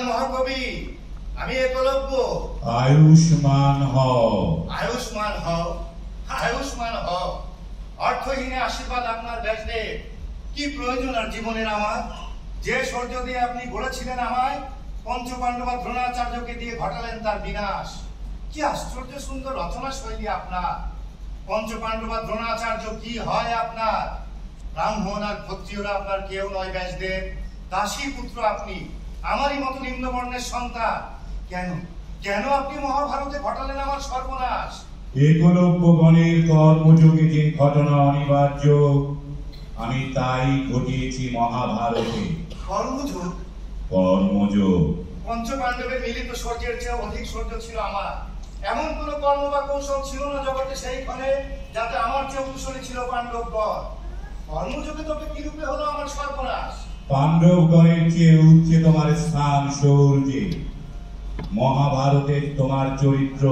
মহাকবি, আমি একলব্য। আয়ুষ্মান হও। আয়ুষ্মান হও, আয়ুষ্মান হও। অর্থহীনে আশীর্বাদ আপনার ব্যাসদেব। কি প্রয়োজন আর জীবনের আমার? যে শৌর্য দিয়ে আপনি গড়েছিলেন আমায়, পঞ্চপাণ্ডব দ্রোণাচার্যকে দিয়ে ঘটালেন তার বিনাশ। কি আশ্চর্য সুন্দর রচনা শৈলী আপনার। পঞ্চপাণ্ডব দ্রোণাচার্য কি হয় আপনার? ব্রাহ্মণ আর ক্ষত্রিয়রা আপনার কেউ নয় ব্যাসদেব। দাসী পুত্র আপনি, আমারই মতো নিম্নবর্ণের সন্তান। কেন কেন আপনি মহাভারতে ঘটালেন আমার সর্বনাশ? একলব্যগণের কর্মযোগে যে ঘটনা অনিবার্য, আমি তাই ঘটিয়েছি মহাভারতে। কর্মযোগ? কর্মযোগ। পঞ্চপাণ্ডবের মিলিত শৌর্যের চেয়ে অধিক শৌর্য ছিল আমার। এমন কোন কর্ম বা কৌশল ছিল না জগতে সেইখানে যাতে আমার চেয়ে কুশলী ছিল পাণ্ডবগণ। কর্মযোগে তবে কি রূপে হলো আমার সর্বনাশ? পাণ্ডবগণের চেয়ে উচ্চে তোমার স্থান শৌর্যে। মহাভারতের তোমার চরিত্র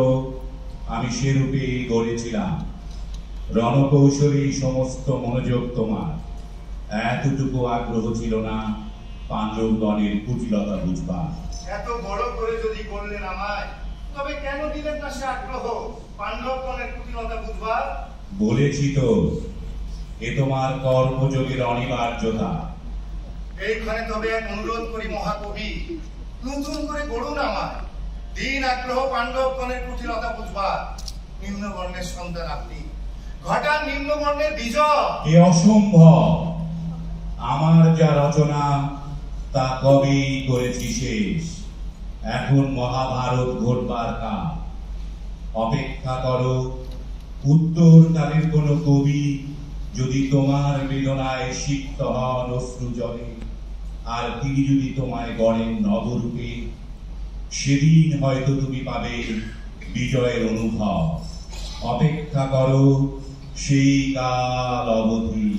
আমি সেরূপেই গড়েছিলাম। রণকৌশলী সমস্ত মনোযোগ তোমার। এতটুকু আগ্রহ ছিল না পাণ্ডবগণের কুটিলতা বুঝবার। এত বড় করে যদি বললেন আমায়, তবে কেন দিলেন না সে আগ্রহ পাণ্ডবগণের কুটিলতা বুঝবার? বলেছি তো, এ তোমার কর্মযোগের অনিবার্যতা। এইখানে তবে এক অনুরোধ করি মহাকবি, নতুন করে গড়ুন আমায়। দিন আগ্রহ পাণ্ডবগণের কুটিলতা বুঝবার। নিম্নবর্ণের সন্তান আপনি, ঘটান নিম্নবর্ণের বিজয়। এ অসম্ভব। আমার যা রচনা তা কবেই করেছি শেষ। এখন মহাভারত ঘটবার কাল। অপেক্ষা করো, উত্তরকালের কোন কবি যদি তোমার বেদনায় সিক্ত হন অশ্রু জলে, আর তিনি যদি তোমায় গড়েন নবরূপে, সেদিন হয়তো তুমি পাবে বিজয়ের অনুভব। অপেক্ষা করো, সেই কাল অবধি।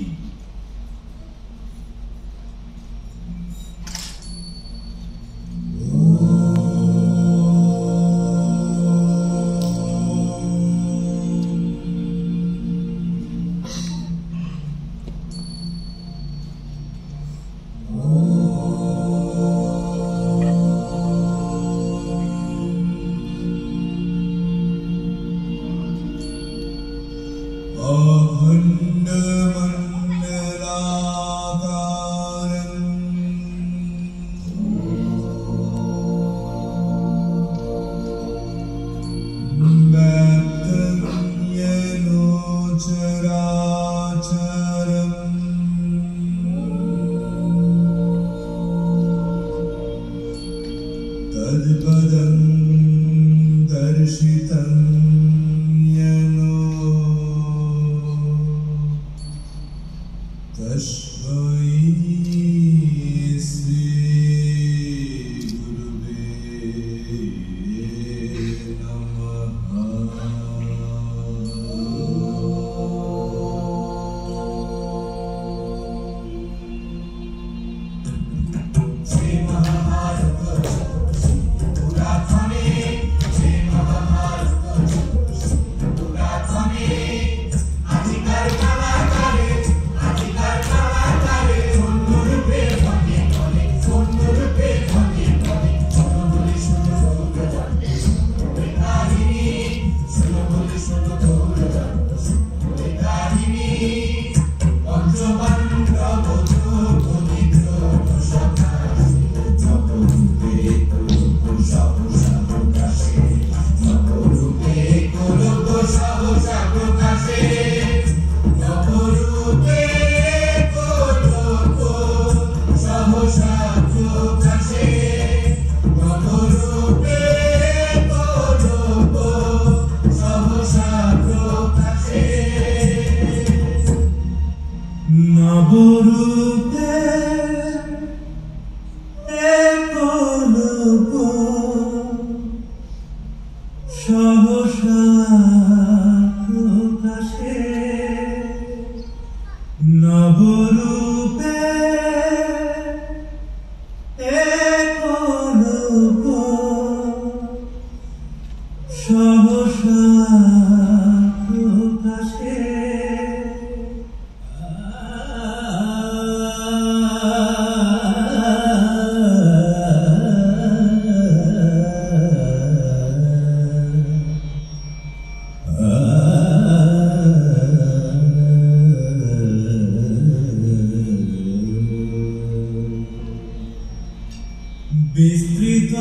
বিস্তৃত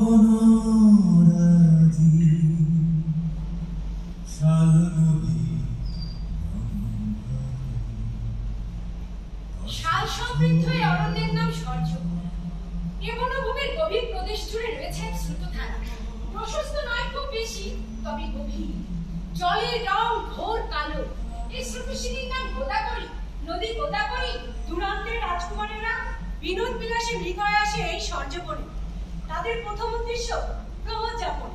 বনরাজি শালমুড়ি শাল সমৃদ্ধ এই অরণ্যের নাম স্বর্য। এ বনভূমির গভীর প্রদেশ জুড়ে রয়েছে এক স্রোতধারা। প্রশস্ত নয় খুব বেশি, তবে গভীর। জলের রং ঘোর কালো। এই স্রোতস্বিনীর নাম গোদাবরী। নদী গোদাবরী। দূরান্তের রাজকুমারেরা বিনোদ বিলাসে মৃগয়ে আসে এই স্বর্যবনে। তাদের প্রথম উদ্দেশ্য প্রমোদ যাপন,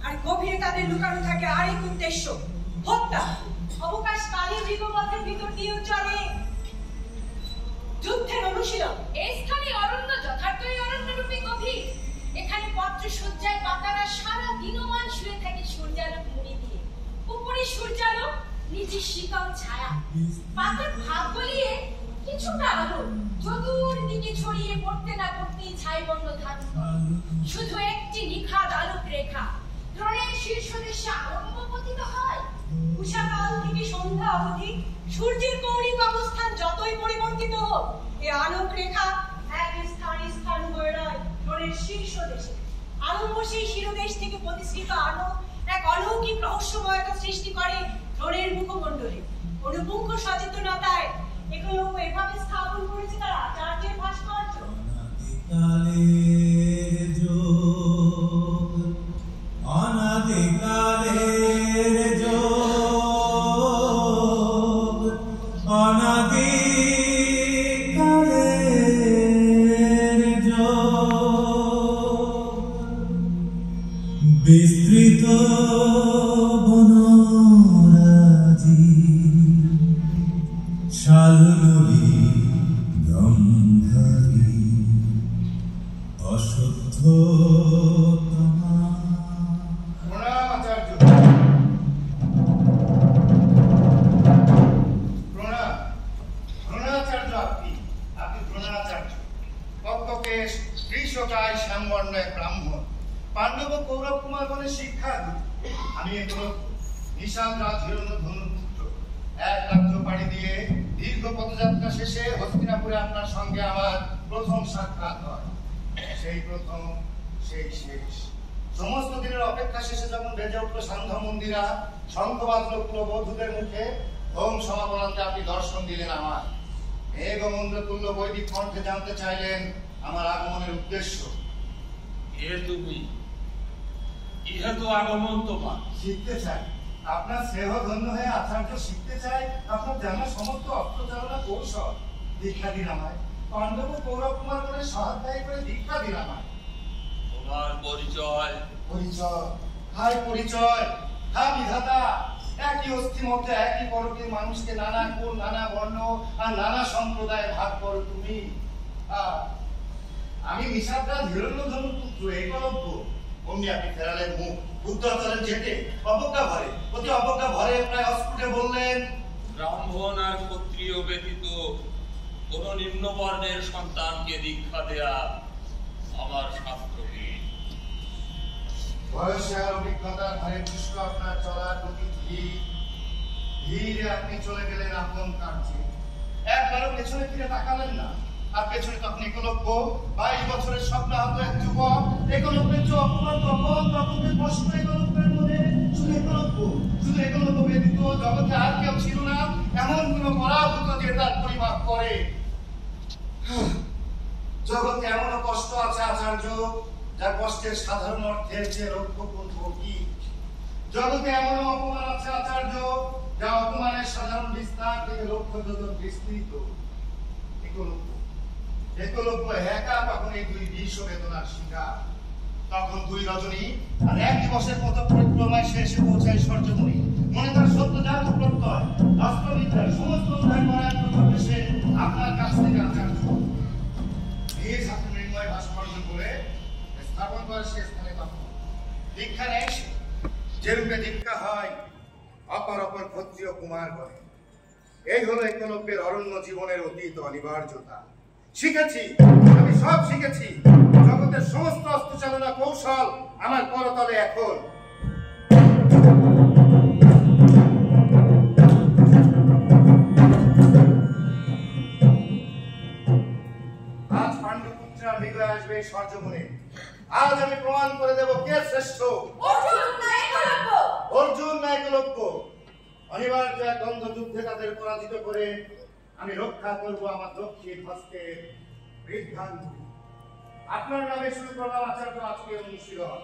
আর গভীরে তাদের লুকানো থাকে আরেক উদ্দেশ্য হত্যা। অবকাশ কালে মৃগপথের ভিতর দিয়েও চলে যুদ্ধের অনুশীলন। এই স্থানে অরণ্য যথার্থই অরণ্যরূপী গভীর। এখানে পত্র সজ্জায় পাতারা সারা দিনমান শুয়ে থাকে সূর্যালোক মুড়ি দিয়ে। উপরে সূর্যালোক, নিচে শীতল ছায়া। পাতার ভাগ গলিয়ে কিছুটা আলো চতুর্দিকে ছড়িয়ে পড়তে না পড়তেই ছাইবর্ণ ধারণ করে। শুধু একটি নিখাদ আলোক রেখা দ্রোণের শীর্ষদেশে আরম্ভ পতিত হয়। উষাকাল থেকে সন্ধ্যা অবধি সূর্যের কৌণিক অবস্থান যতই পরিবর্তিত হোক, এই আলোক রেখা এক স্থান হয়ে রয় দ্রোণের শীর্ষদেশে। আরম্ভ সেই শিরোদেশ থেকে প্রতিষ্ঠিত আলো এক অলৌকিক রহস্যময়তা সৃষ্টি করে দ্রোণের মুখমণ্ডলে। অনুপুঙ্খ সচেতনতায় এগুলো এভাবে স্থাপন করেছে তার আচার্যের ভাস্কর্য। অনাদিকালের যোগ, অনাদিকালের যোগ, বিস্তৃত বনরাজি শালমুড়ি গন্ধরি অশুদ্ধ প্রণাম আচার্য। প্রণাম। দ্রোণাচার্য আপনি দ্রোণাচার্য। কক্ষকে কৃষকায় শ্যামবর্ণ এক ব্রাহ্মণ, পাণ্ডব কৌরব কুমার বলে শিক্ষা গুরু। আমি এগুলো নিশাদ রাজ হিরণ্যধনুর পুত্র। এক রাজ্য পাড়ি দিয়ে দীর্ঘ পদযাত্রা শেষে হস্তিনাপুরে আপনার সঙ্গে আমার প্রথম সাক্ষাৎ হয়। সেই প্রথম, সেই শেষ। সমস্ত দিনের অপেক্ষা শেষে যখন বেজে উঠল সান্ধ্য মন্দিরা, শঙ্খ বাজল কুলবধূদের মুখে, ওম সমাপনান্তে আপনি দর্শন দিলেন আমার। মেঘমন্দ্র তুল্য বৈদিক কণ্ঠে জানতে চাইলেন আমার আগমনের উদ্দেশ্য। ইহে তো আগমন তোমার। শিখতে চাই আপনার স্নেহ ধন্য হয়ে আচার্য, শিখতে চাই আপনার জানা সমস্ত অস্ত্রচালনা কৌশল। দীক্ষা দিন আমায়। পাণ্ডব কৌরব কুমার করে সহাধ্যায়ী করে দীক্ষা দিন আমায়। তোমার পরিচয়? পরিচয় হায় পরিচয়, হা বিধাতা। একই অস্থি মধ্যে একই পরকের মানুষকে নানা কুল, নানা বর্ণ আর নানা সম্প্রদায় ভাগ করো তুমি। আমি নিশাদরাজ হিরণ্যধনুর পুত্র একলব্য। অমনি আপনি ফেরালেন মুখ উত্তরতলের জেটে অবজ্ঞা ভরে, অতি অবজ্ঞা ভরে প্রায় অস্ফুটে বললেন, ব্রাহ্মণ আর ক্ষত্রিয় ব্যতীত কোন নিম্ন বর্ণের সন্তানকে দীক্ষা দেয়া আমার শাস্ত্রহীন। বয়সে আর অভিজ্ঞতার ধারে পুষ্প আপনার চলার গতি ধীরে আপনি চলে গেলেন আপন কার্যে। একবারও পেছনে ফিরে তাকালেন না। আর পেছনে তখন একলব্য 22 বছরের স্বপ্নাহত এক যুবক। একলব্যের যে অপমান তখন তখনকে কষ্ট একলব্যের মনে শুধু একলব্য ব্যতীত জগতে আর কেউ ছিল না এমন কোন পরাভূত যে তার পরিমাপ করে। জগতে এমনও কষ্ট আছে আচার্য, যা কষ্টের সাধারণ অর্থের যে লক্ষ্যপন্থ কি। জগতে এমনও অপমান আছে আচার্য, যা অপমানের সাধারণ বিস্তার থেকে লক্ষ্য যোজন বিস্তৃত। একলব্য একা তখন এই দুই বিষ বেদনার শিকার। তখন 2 রজনী আর 1 দিবসের মতো পরিক্রমায় সে এসে পৌঁছায় সূর্যমণি। মনে তার সত্য জাত প্রত্যয়, অস্ত্রবিদ্যার সমস্ত উদ্ধার করার প্রকল্পে সে আপনার কাছ থেকে আচার্য নিজ হাতে মৃন্ময় ভাস্কর্য করে স্থাপন করে সে স্থানে। তখন দীক্ষা নেয় সে, যে রূপে দীক্ষা হয় অপর অপর ক্ষত্রিয় কুমার বলে। এই হলো একলব্যের অরণ্য জীবনের অতীত অনিবার্যতা। শিখেছি, আমি সব শিখেছি। জগতের সমস্ত অস্ত্রচালনা কৌশল আমার করতলে এখন। আজ পাণ্ডুপুত্রা মৃগয় আসবে এই স্বর্যবনে। আজ আমি প্রমাণ করে দেব কে শ্রেষ্ঠ। অর্জুন না একলব্য। অনিবার্য এক দ্বন্দ্ব যুদ্ধে তাদের পরাজিত করে আমি রক্ষা করব আমার দক্ষিণ হস্তের বৃদ্ধাঙ্গুলি। আপনার নামে সুপ্রভাব আচার্য আজকে অনুশীলন।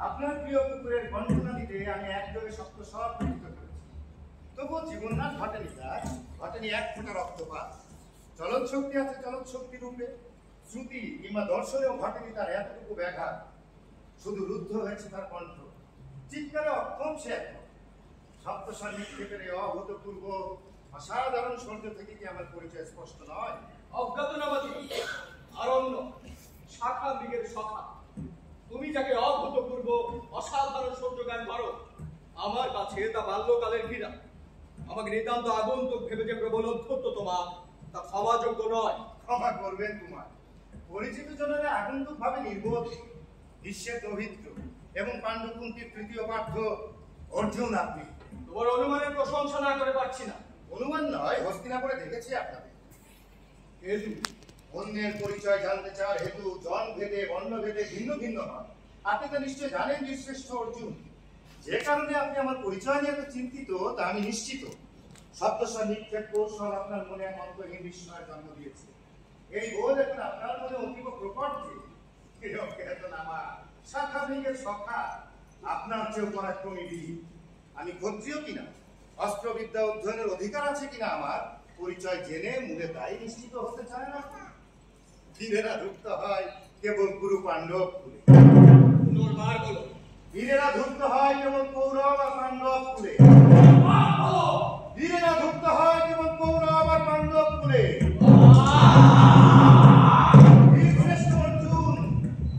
আপনার প্রিয় কুকুরের বর্ণনা দিতে আমি একযোগে সত্য সব প্রকৃত করেছি। তবুও জীবননাথ ঘটেনি, তার ঘটেনি এক ফোঁটা রক্তপাত। চলৎ শক্তি আছে চলৎ শক্তি রূপে, শ্রুতি কিংবা দর্শনেও ঘটেনি তার এতটুকু ব্যাঘাত। শুধু রুদ্ধ হয়েছে তার কণ্ঠ, চিৎকারে অক্ষম সে এখন। সপ্তস্বর নিক্ষেপের এই অভূতপূর্ব অসাধারণ শৌর্য থেকে কি আমার পরিচয় স্পষ্ট নয়? অজ্ঞাতনাবাদী আরণ্য শাখা মৃগের সখা, তুমি যাকে অভূতপূর্ব অসাধারণ সৌর্যজ্ঞান করো, আমার কাছে তা বাল্যকালের ঘৃণা। আমাকে নিতান্ত আগন্তুক ভেবে যে প্রবল অধ্যত্ত তোমার, তা ক্ষমাযোগ্য নয়। ক্ষমা করবেন তোমার পরিচিত জনের আগন্তুক ভাবে নির্বোধ, বিশ্বের দৌহিত্র এবং পাণ্ডুকুন্তির তৃতীয় পাঠ্য অর্জুন। আপনি তোমার অনুমানের প্রশংসা না করে পারছি না। অনুমান নয়, হস্তিনাপুরে দেখেছি আপনাদের। অন্যের পরিচয় জানতে চাওয়ার হেতু জন ভেদে বর্ণ ভেদে ভিন্ন ভিন্ন হয়। আপনি তো নিশ্চয় জানেন বীরশ্রেষ্ঠ অর্জুন। যে কারণে আপনি আমার পরিচয় নিয়ে এত চিন্তিত তা আমি নিশ্চিত। সপ্তস্বর নিক্ষেপ কৌশল আপনার মনে এক অন্তহীন বিস্ময়ের জন্ম দিয়েছে। এই বোধ এখন আপনার মনে অতীব প্রকট যে নামা শাখা মৃগের সখা, আপনার চেয়েও পরাক্রমী বীর। আমি ক্ষত্রিয় কিনা, অস্ত্রবিদ্যা অধ্যয়নের অধিকার আছে কিনা আমার পরিচয় জেনে মূলে তাই নিশ্চিত হতে চায় না। বীরেরা ধূপ্ত হয় কেবল কুরু পাণ্ডব কুলে। বীরেরা ধূপ্ত হয় কেবল কৌরব আর পাণ্ডব কুলে। বীরেরা ধূপ্ত হয় কেবল কৌরব আর পাণ্ডব কুলে। বীরশ্রেষ্ঠ অর্জুন,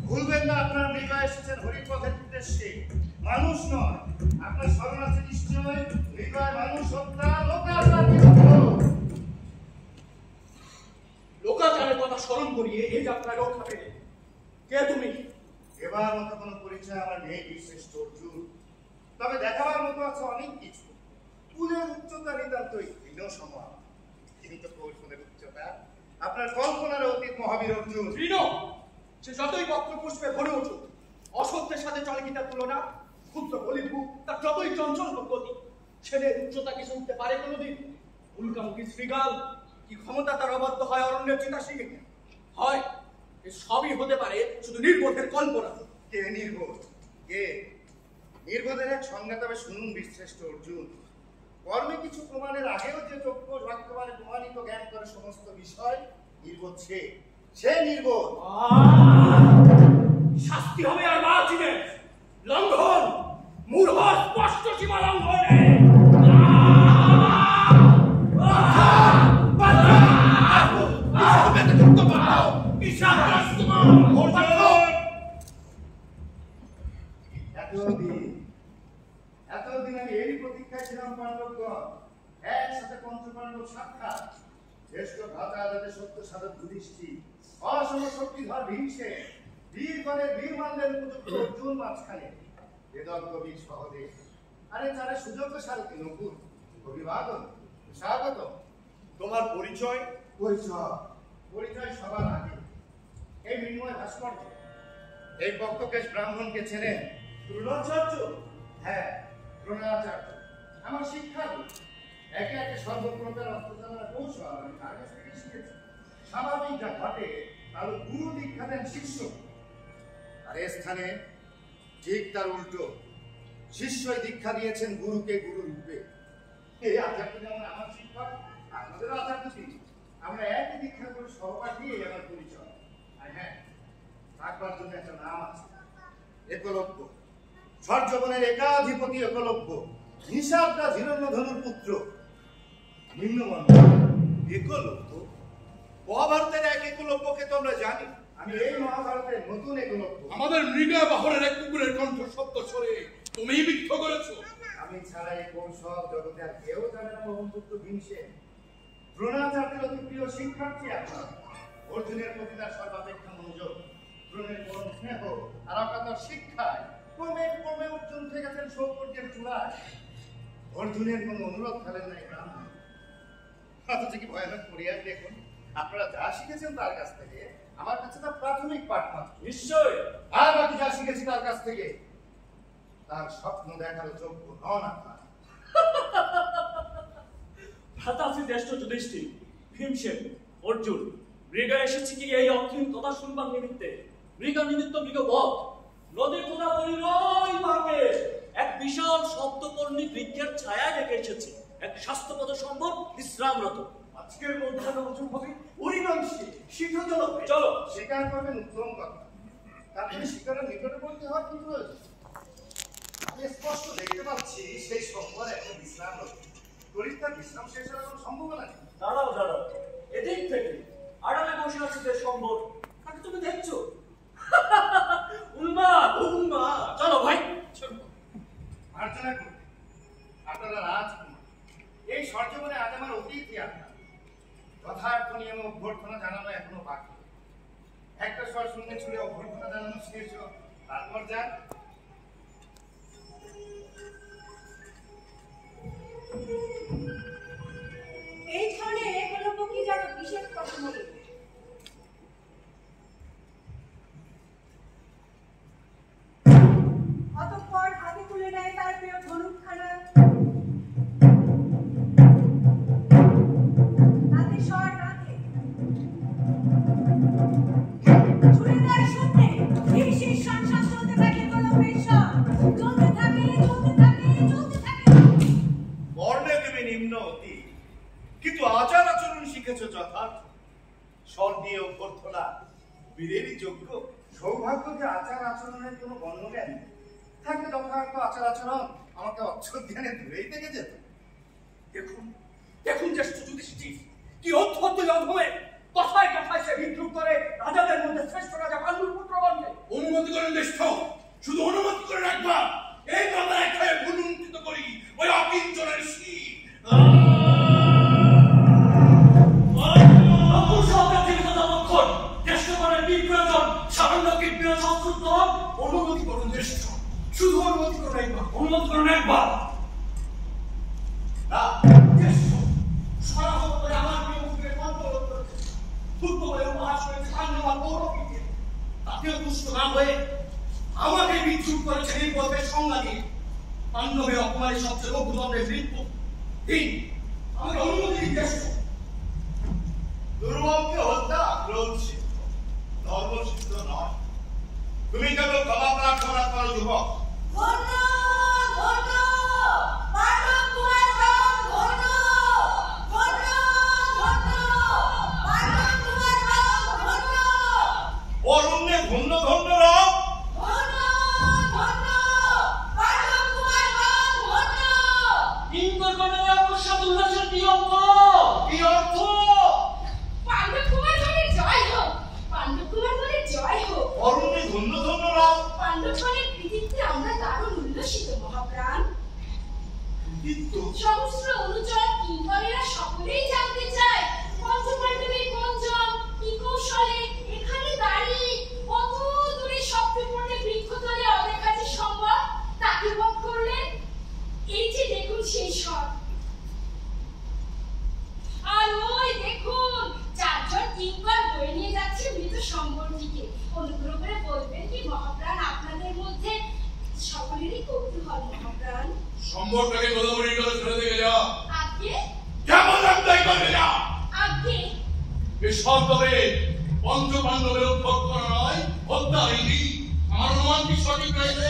ভুলবেন না আপনার মৃগয় এসেছেন হরিপথের উদ্দেশ্যে, মানুষ নয়। আপনার স্মরণ আছে নিশ্চয় মৃগয় মানুষ হত্যা লোকাচার বিরুদ্ধ। লোকাচারের কথা স্মরণ করিয়ে এই যাত্রায় রক্ষা পেলে কে তুমি? এবার মতো কোনো পরিচয় আমার নেই বীরশ্রেষ্ঠ অর্জুন, তবে দেখাবার মতো আছে অনেক কিছু। কুলের উচ্চতা নিতান্তই ভিন্ন সমান, কিন্তু কৌশলের উচ্চতা আপনার কল্পনার অতীত মহাবীর অর্জুন। সে যতই বক্র পুষ্পে ভরে উঠুক, অসত্যের সাথে চলে কি তার তুলনা? ক্ষুদ্র বলিভূ তার যতই চঞ্চল গতি, ছেলের উচ্চতা কি শুনতে পারে কোনোদিন? উল্কামুখী শ্রীগাল কি ক্ষমতা তার অবাধ্য হয় অরণ্যের চিতা শিখে? হয় এ সবই হতে পারে শুধু নির্বোধের কল্পনা। কে নির্বোধ? কে নির্বোধের এক সংজ্ঞা তবে শুনুন বীরশ্রেষ্ঠ অর্জুন। কর্মে কিছু প্রমাণের আগেও যে চক্ষু বাক্যবাণে প্রমাণিত জ্ঞান করে সমস্ত বিষয়, নির্বোধ সে নির্বোধ। শাস্তি হবে আর বাঁচিবে লঙ্ঘন, মূঢ় স্পষ্ট সীমা লঙ্ঘনে। অর্থাৎ জ্যেষ্ঠ ভ্রাতা যাতে সত্য সাধক যুধিষ্ঠির, অসম শক্তিধর ভীমসেন, বীরগণের বীরমাল্যের উপযুক্ত অর্জুন মাঝখানে, বেদজ্ঞ বীর সহদেব, আরে তারা সুযোগ্য সারথী নকুল, অভিবাদন, স্বাগত। তোমার পরিচয়? পরিচয় সবার আগে এই মৃন্ময় ভাস্কর্য, এই বক্তকেশ ব্রাহ্মণকে চেনেন? দ্রোণাচার্য? হ্যাঁ, দ্রোণাচার্য আমার শিক্ষাগুরু। একে একে সর্বপ্রকার অস্ত্রচালনার কৌশল আমি তার কাছ থেকে শিখেছি। স্বাভাবিক যা ঘটে তার গুরু দীক্ষা দেন শিষ্য, আর এ স্থানে ঠিক তার উল্টো, শিষ্যই দীক্ষা দিয়েছেন গুরুকে গুরু রূপে। এই আচার্য যেমন আমার শিক্ষক, আপনাদেরও আচার্য তিনি। আমরা একই দীক্ষা করে সহপাঠী, এই আমার পরিচয়। আর হ্যাঁ, থাকবার জন্য একটা নাম আছে, একলব্য। সর্যবনের একাধিপতি একলব্য, নিষাদরা হিরণ্যধনুর পুত্র, নিম্নবর্ণ। একলব্য? মহাভারতের এক একলব্যকে তো আমরা জানি। আমি এই মহাভারতের নতুন একলব্য। আমাদের মৃগা বাহনের এক কুকুরের কণ্ঠ সত্য স্বরে তুমিই বিদ্ধ করেছো। আমি ছাড়া এই কৌশল জগতে আর কেউ জানে না। মোহনপুত্র ভীমসেন, দ্রোণাচার্যের অতি প্রিয় শিক্ষার্থী আপনার। অর্জুনের প্রতি তার সর্বাপেক্ষা মনোযোগ, দ্রোণের পরম স্নেহ আর অকাতর শিক্ষায় ক্রমে ক্রমে অর্জুন উঠে গেছেন সৌকর্যের চূড়ায়। অর্জুনের কোনো অনুরোধ ফেলেন নাই ব্রাহ্মণ। অথচ কি ভয়ানক পরিহাস দেখুন, আপনারা যা শিখেছেন তার কাছ থেকে, আমার কাছে তা প্রাথমিক পাঠ মাত্র। নিশ্চয়। আর বাকি যা শিখেছি তার কাছ থেকে, তার স্বপ্ন দেখার যোগ্য নন আপনার। ভ্রাতাশ্রী জ্যেষ্ঠ যুধিষ্ঠির, ভীমসেন, অর্জুন, মৃগা এসেছে কি এই অক্ষীণ কথা শুনবার নিমিত্তে? মৃগা নিমিত্ত মৃগবধ, নদী গোদাবরীর ওই ভাগে এক বিশাল শব্দকর্ণী বৃক্ষের ছায়া রেখে এসেছে এক স্বাস্থ্যপদ সম্ভব বিশ্রামরত। আজকের মধ্যাহ্ন ভোজন হবে অরিমাংসে শীঘ্রজল। চলো। স্বীকার করবেন, উত্তম কথা। তারপরে শিকারের নিকটবর্তী হওয়ার কি প্রয়োজন? আমি স্পষ্ট দেখতে পাচ্ছি সেই সম্পদ এখন বিশ্রামরত। তরিত তার বিশ্রাম শেষ হওয়ার কোনো সম্ভাবনা নেই। দাঁড়াও দাঁড়াও, এদিক থেকে আড়ালে বসে আছে যে সম্ভব, তাকে তুমি দেখছো? উন্মাদ উন্মাদ। চলো ভাই, চলো। মার্জনা করুন, আপনারা রাজকুমার। এই সর্যবনে আজ আমার অতিথি আপনার। যথার্থ নিয়মে অভ্যর্থনা জানানো এখনো বাকি। একটা স্বর শূন্য ছুড়ে অভ্যর্থনা জানানো শেষ হোক, তারপর যান। এইখানে একলব্য কি যেন বিশেষ কথা বলে। অতঃপর হাতে তুলে নেয় তার প্রিয় ধনুকখানা, তাতে স্বর রাখে, ছুড়ে দেয় শূন্যে। শিরশির সংসার চলতে থাকে একলব্যের স্বর, চলতে থাকে চলতে থাকে চলতে থাকে। বর্ণে তুমি নিম্ন অতি, কিন্তু আচার আচরণ শিখেছ যথার্থ। স্বর দিয়ে অভ্যর্থনা বীরেরই যোগ্য। সৌভাগ্য যে আচার আচরণের কোনো বর্ণজ্ঞান নেই। থাকলে যথার্থ আচার আচরণ আমাকে অক্ষর ধ্যানে দূরেই থেকে যেত। দেখুন দেখুন জ্যেষ্ঠ যুধিষ্ঠির, কি অধ্যত্ত অধমে কথায় কথায় সে বিদ্রুপ করে রাজাদের মধ্যে শ্রেষ্ঠ রাজা পাণ্ডুর পুত্রগণকে। অনুমতি করেন জ্যেষ্ঠ, শুধু অনুমতি করে রাখবা এই কাদায় খেয়ে ভুলুণ্ঠিত করি ওই অকিঞ্চনের শীত। অনুমতি করুন জ্যেষ্ঠ, শুধু অনুমতি করুন একবার। অনুমতি করুন একবার। না জ্যেষ্ঠ, সরাসরি করে আমার প্রিয় মুখে কণ্ঠরোধ করেছে, ক্ষুদ্র বলে উপহাস করেছে খান্ডবার পৌরবীকে। তাতেও তুষ্ট না হয়ে আমাকে বিদ্রুপ করেছে এই পথের সংজ্ঞা দিয়ে। পাণ্ডবের অপমানের সবচেয়ে লঘুদণ্ডের মৃত্যু। আমাকে অনুমতি দিন জ্যেষ্ঠ। দুর্বলকে হত্যা ক্রোধ সিদ্ধ, ধর্ম সিদ্ধ নয়। তুমি কেবল ক্ষমা প্রার্থনা করো যুবক। ধন্য ধন্য পাণ্ডব কুমার রাম, ধন্য ধন্য ধন্য পাণ্ডব কুমার রাম, ধন্য অরণ্যে ধন্য ধন্য রাম। ধন্য ধন্য পাণ্ডব কুমার রাম, ধন্য। ইন্দ্রগণের অকস্মাৎ উল্লাসের কি অর্থ? কি অর্থ? পাণ্ডব কুমার বলে জয় হোক, পাণ্ডব কুমার বলে জয় হোক। অরণ্যে ধন্য ধন্য রাম। পাণ্ডবগণের কৃতিত্বে সম্বন্ধীকে অনুগ্রহ করে বলবেন কি মহাপ্রাণ, আপনাদের মধ্যে সকলেরই কৌতূহল মহাপ্রাণ। সম্পর্কটাকে গোদাবরী করে ছেড়ে দিয়ে যা। আগে কেমন একটাই করবে যা। আগে এই শব্দে পঞ্চপাণ্ডবের উদ্ভব করা নয়, হত্যা হয়নি। আমার অনুমান কি সঠিক রয়েছে?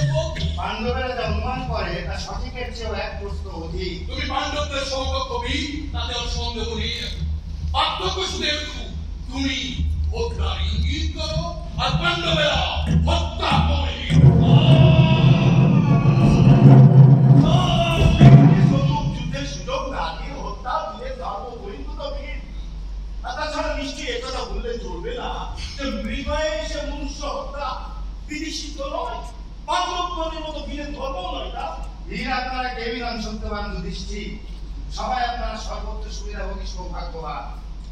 পাণ্ডবেরা যা অনুমান করে তা সঠিকের চেয়েও এক প্রস্ত অধিক। তুমি পাণ্ডবদের সমকক্ষ বীর, তাতে আর সন্দেহ নেই। পার্থক্য শুধু একটু, তুমি হত্যার ইঙ্গিত করো আর পাণ্ডবেরা হত্যা করে। যুদ্ধের সুযোগ না দিয়ে হত্যা দিলে ধর্ম পরিণত বীর। তাছাড়া নিশ্চয়ই একথা বললে চলবে না যে মৃগয়ে এসে মনুষ্য হত্যা বিধিষিদ্ধ নয়, পাণ্ডবগণের মতো বীরের ধর্ম নয়। তা বীর আপনারা কেউই নন সত্যবান যুধিষ্ঠির। সবাই আপনারা সর্বত্র সুবিধাভোগী সৌভাগ্যবান।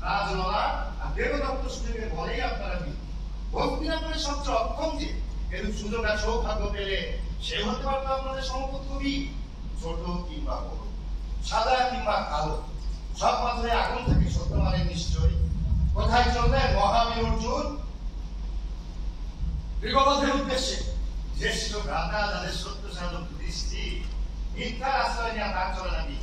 রাজনলা আর দেবদত্ত সুযোগের বলেই আপনারা বীর। হস্তিনাপুরের সবচেয়ে অক্ষম যে এরূপ সুযোগ আর সৌভাগ্য পেলে সে হতে পারতো আপনাদের সমকক্ষ বীর। ছোট কিংবা বড়, সাদা কিংবা কালো, সব পাথরে আগুন থাকে সত্যবানের নিশ্চয়। কোথায় চলবেন মহাবীর অর্জুন? বিগবধের উদ্দেশ্যে। জ্যেষ্ঠ ভ্রাতা যাদের সত্য সাধক দৃষ্টি, মিথ্যার আশ্রয় নিয়ে তার চলে নাকি।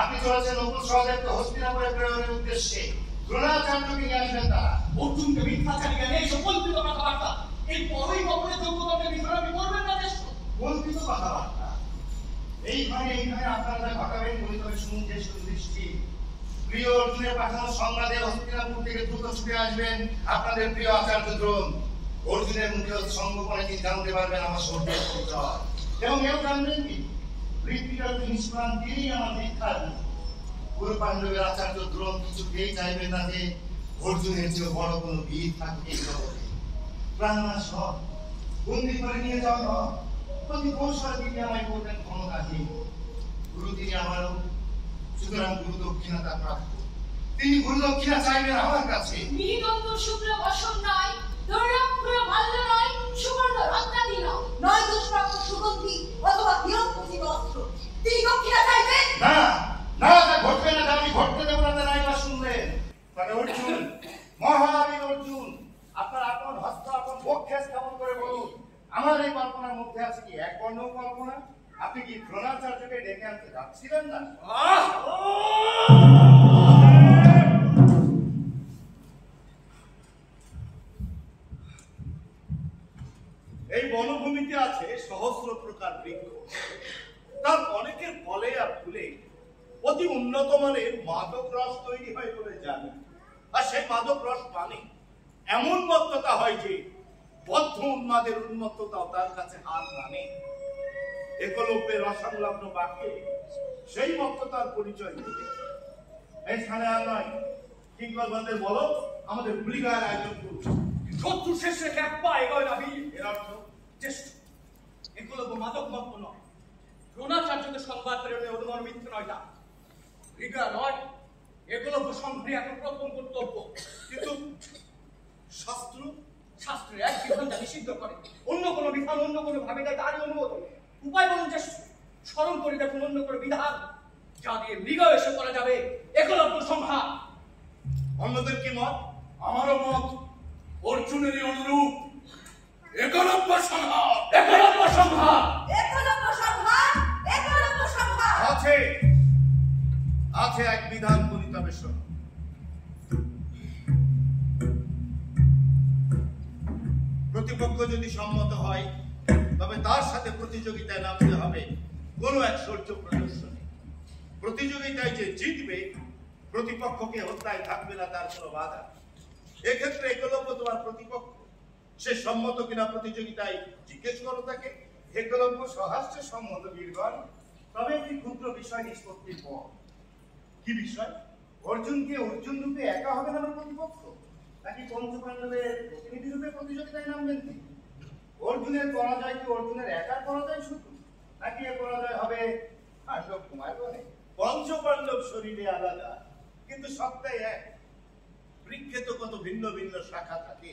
আপনি চলেছেন নকুল সহদেবকে হস্তিনাপুরে প্রেরণের উদ্দেশ্যে। দ্রোণাচার্যকে নিয়ে আসবেন তারা। অর্জুনকে মিথ্যাচারী জ্ঞানে এইসব কল্পিত কথাবার্তা, এই বড়ই কখনো যোগ্যতাকে বিধারামি করবেন না দেশ। কল্পিত কথাবার্তা এইখানে আপনারা যা ঘটাবেন বলে তবে শুনুন জ্যেষ্ঠ দৃষ্টি। প্রিয় অর্জুনের পাঠানো সংবাদে হস্তিনাপুর থেকে দ্রুত ছুটে আসবেন আপনাদের প্রিয় আচার্য দ্রোণ। অর্জুনের মুখে সঙ্গপনে তিনি জানতে পারবেন আমার শরীরের পরিচয়, এবং এও জানবেন কি পৃথিবীর নিষ্প্রাণ তিনি আমার বিখ্যাত। পুরো পাণ্ডবের আচার্য দ্রোণ কিছুতেই চাইবেন না যে অর্জুনের চেয়ে বড় কোনো বীর থাকবে এই জগতে। প্রাণনাশ নয়, বন্দি করে নিয়ে যাওয়া নয়, প্রতি কৌশল দিকে আমায় করবেন ক্ষমতাহীন। গুরু তিনি আমারও, সুতরাং গুরু দক্ষিণাতা প্রাপ্ত। তিনি গুরু দক্ষিণা চাইবেন আমার কাছে। মৃগন্ত শুক্র বসন নয়, দৈরক্ষ্য ভাল্য নয়, সুবর্ণ রত্নাদি নয়, নয় দুষ্প্রাপ্য সুগন্ধি অথবা হিরণ্যমতি বস্ত্র। তিনি দক্ষিণা চাইবেন না, না, তা ঘটবে না, তা আমি ঘটতে দেবো না, তা নাই বা শুনলেন। তবে অর্জুন, মহাবীর অর্জুন, আপনার আপন হস্ত আপন পক্ষে স্থাপন করে বলুন, আমার এই কল্পনার মধ্যে আছে কি এক বর্ণ কল্পনা? আপনি কি দ্রোণাচার্যকে ডেকে আনতে যাচ্ছিলেন না? এই বনভূমিতে আছে সহস্র প্রকার বৃক্ষ, তার অনেকের ফলে আর ফুলে অতি উন্নত মানের মাদক রস তৈরি হয় বলে জানি। আর সেই মাদক রস পানে এমন মত্ততা হয় যে বদ্ধ উন্মাদের উন্মত্ততাও তার কাছে হার মানে। একলব্যের রসংলগ্ন বাক্যে সেই মত্ততার পরিচয় দিতে এইখানে আর নয়। কিংকরবন্ধের বলো আমাদের ভুলিগায়ের আয়োজন করুন। শত্রু শেষ রেখে এক পা এগোয় না বীর। এর অর্থ জ্যেষ্ঠ একলব্য মাদক মত্ত নয়। দ্রোণাচার্যকে সংবাদ প্রেরণে অনুমান মিথ্যে নয়, তা ভৃগা নয়। একলব্য সংগ্রহে এখন প্রথম কর্তব্য। কিন্তু শাস্ত্র শাস্ত্রে এক বিধান যা নিষিদ্ধ করে, অন্য কোনো বিধান অন্য কোনো ভাবে দেয় তারই অনুমোদন। উপায় বলুন যে স্মরণ করে দেখুন অন্য কোনো বিধান যা দিয়ে মৃগ এসে করা যাবে একলব্য সংহার। অন্যদের কি মত? আমারও মত অর্জুনেরই অনুরূপ। একলব্য সংহার, একলব্য সংহার। একলব্য সংহার, একলব্য সংহার। আছে, আছে এক বিধান বলি, তবে শোনো। প্রতিপক্ষ যদি সম্মত হয় তবে তার সাথে প্রতিযোগিতায় নামতে হবে কোনো এক শৌর্য প্রদর্শনী। প্রতিযোগিতায় যে জিতবে প্রতিপক্ষকে হত্যায় থাকবে না তার কোনো বাধা। এক্ষেত্রে একলব্য তোমার প্রতিপক্ষ, সে সম্মত কিনা প্রতিযোগিতায় জিজ্ঞেস করো তাকে। একলব্য সহাস্যে সম্মত বীরগণ। তবে একটি ক্ষুদ্র বিষয় নিষ্পত্তির পর। কি বিষয়? অর্জুনকে অর্জুন রূপে একা হবে না আমার প্রতিপক্ষ, নাকি পঞ্চপাণ্ডবের প্রতিনিধি রূপে প্রতিযোগিতায় নামবেন তিনি? অর্জুনের পরাজয় কি অর্জুনের একার পরাজয় শুধু, নাকি এ পরাজয় হবে পাণ্ডব কুমারগণে? পঞ্চপাণ্ডব শরীরে আলাদা কিন্তু সত্তাই এক। বৃক্ষে তো কত ভিন্ন ভিন্ন শাখা থাকে,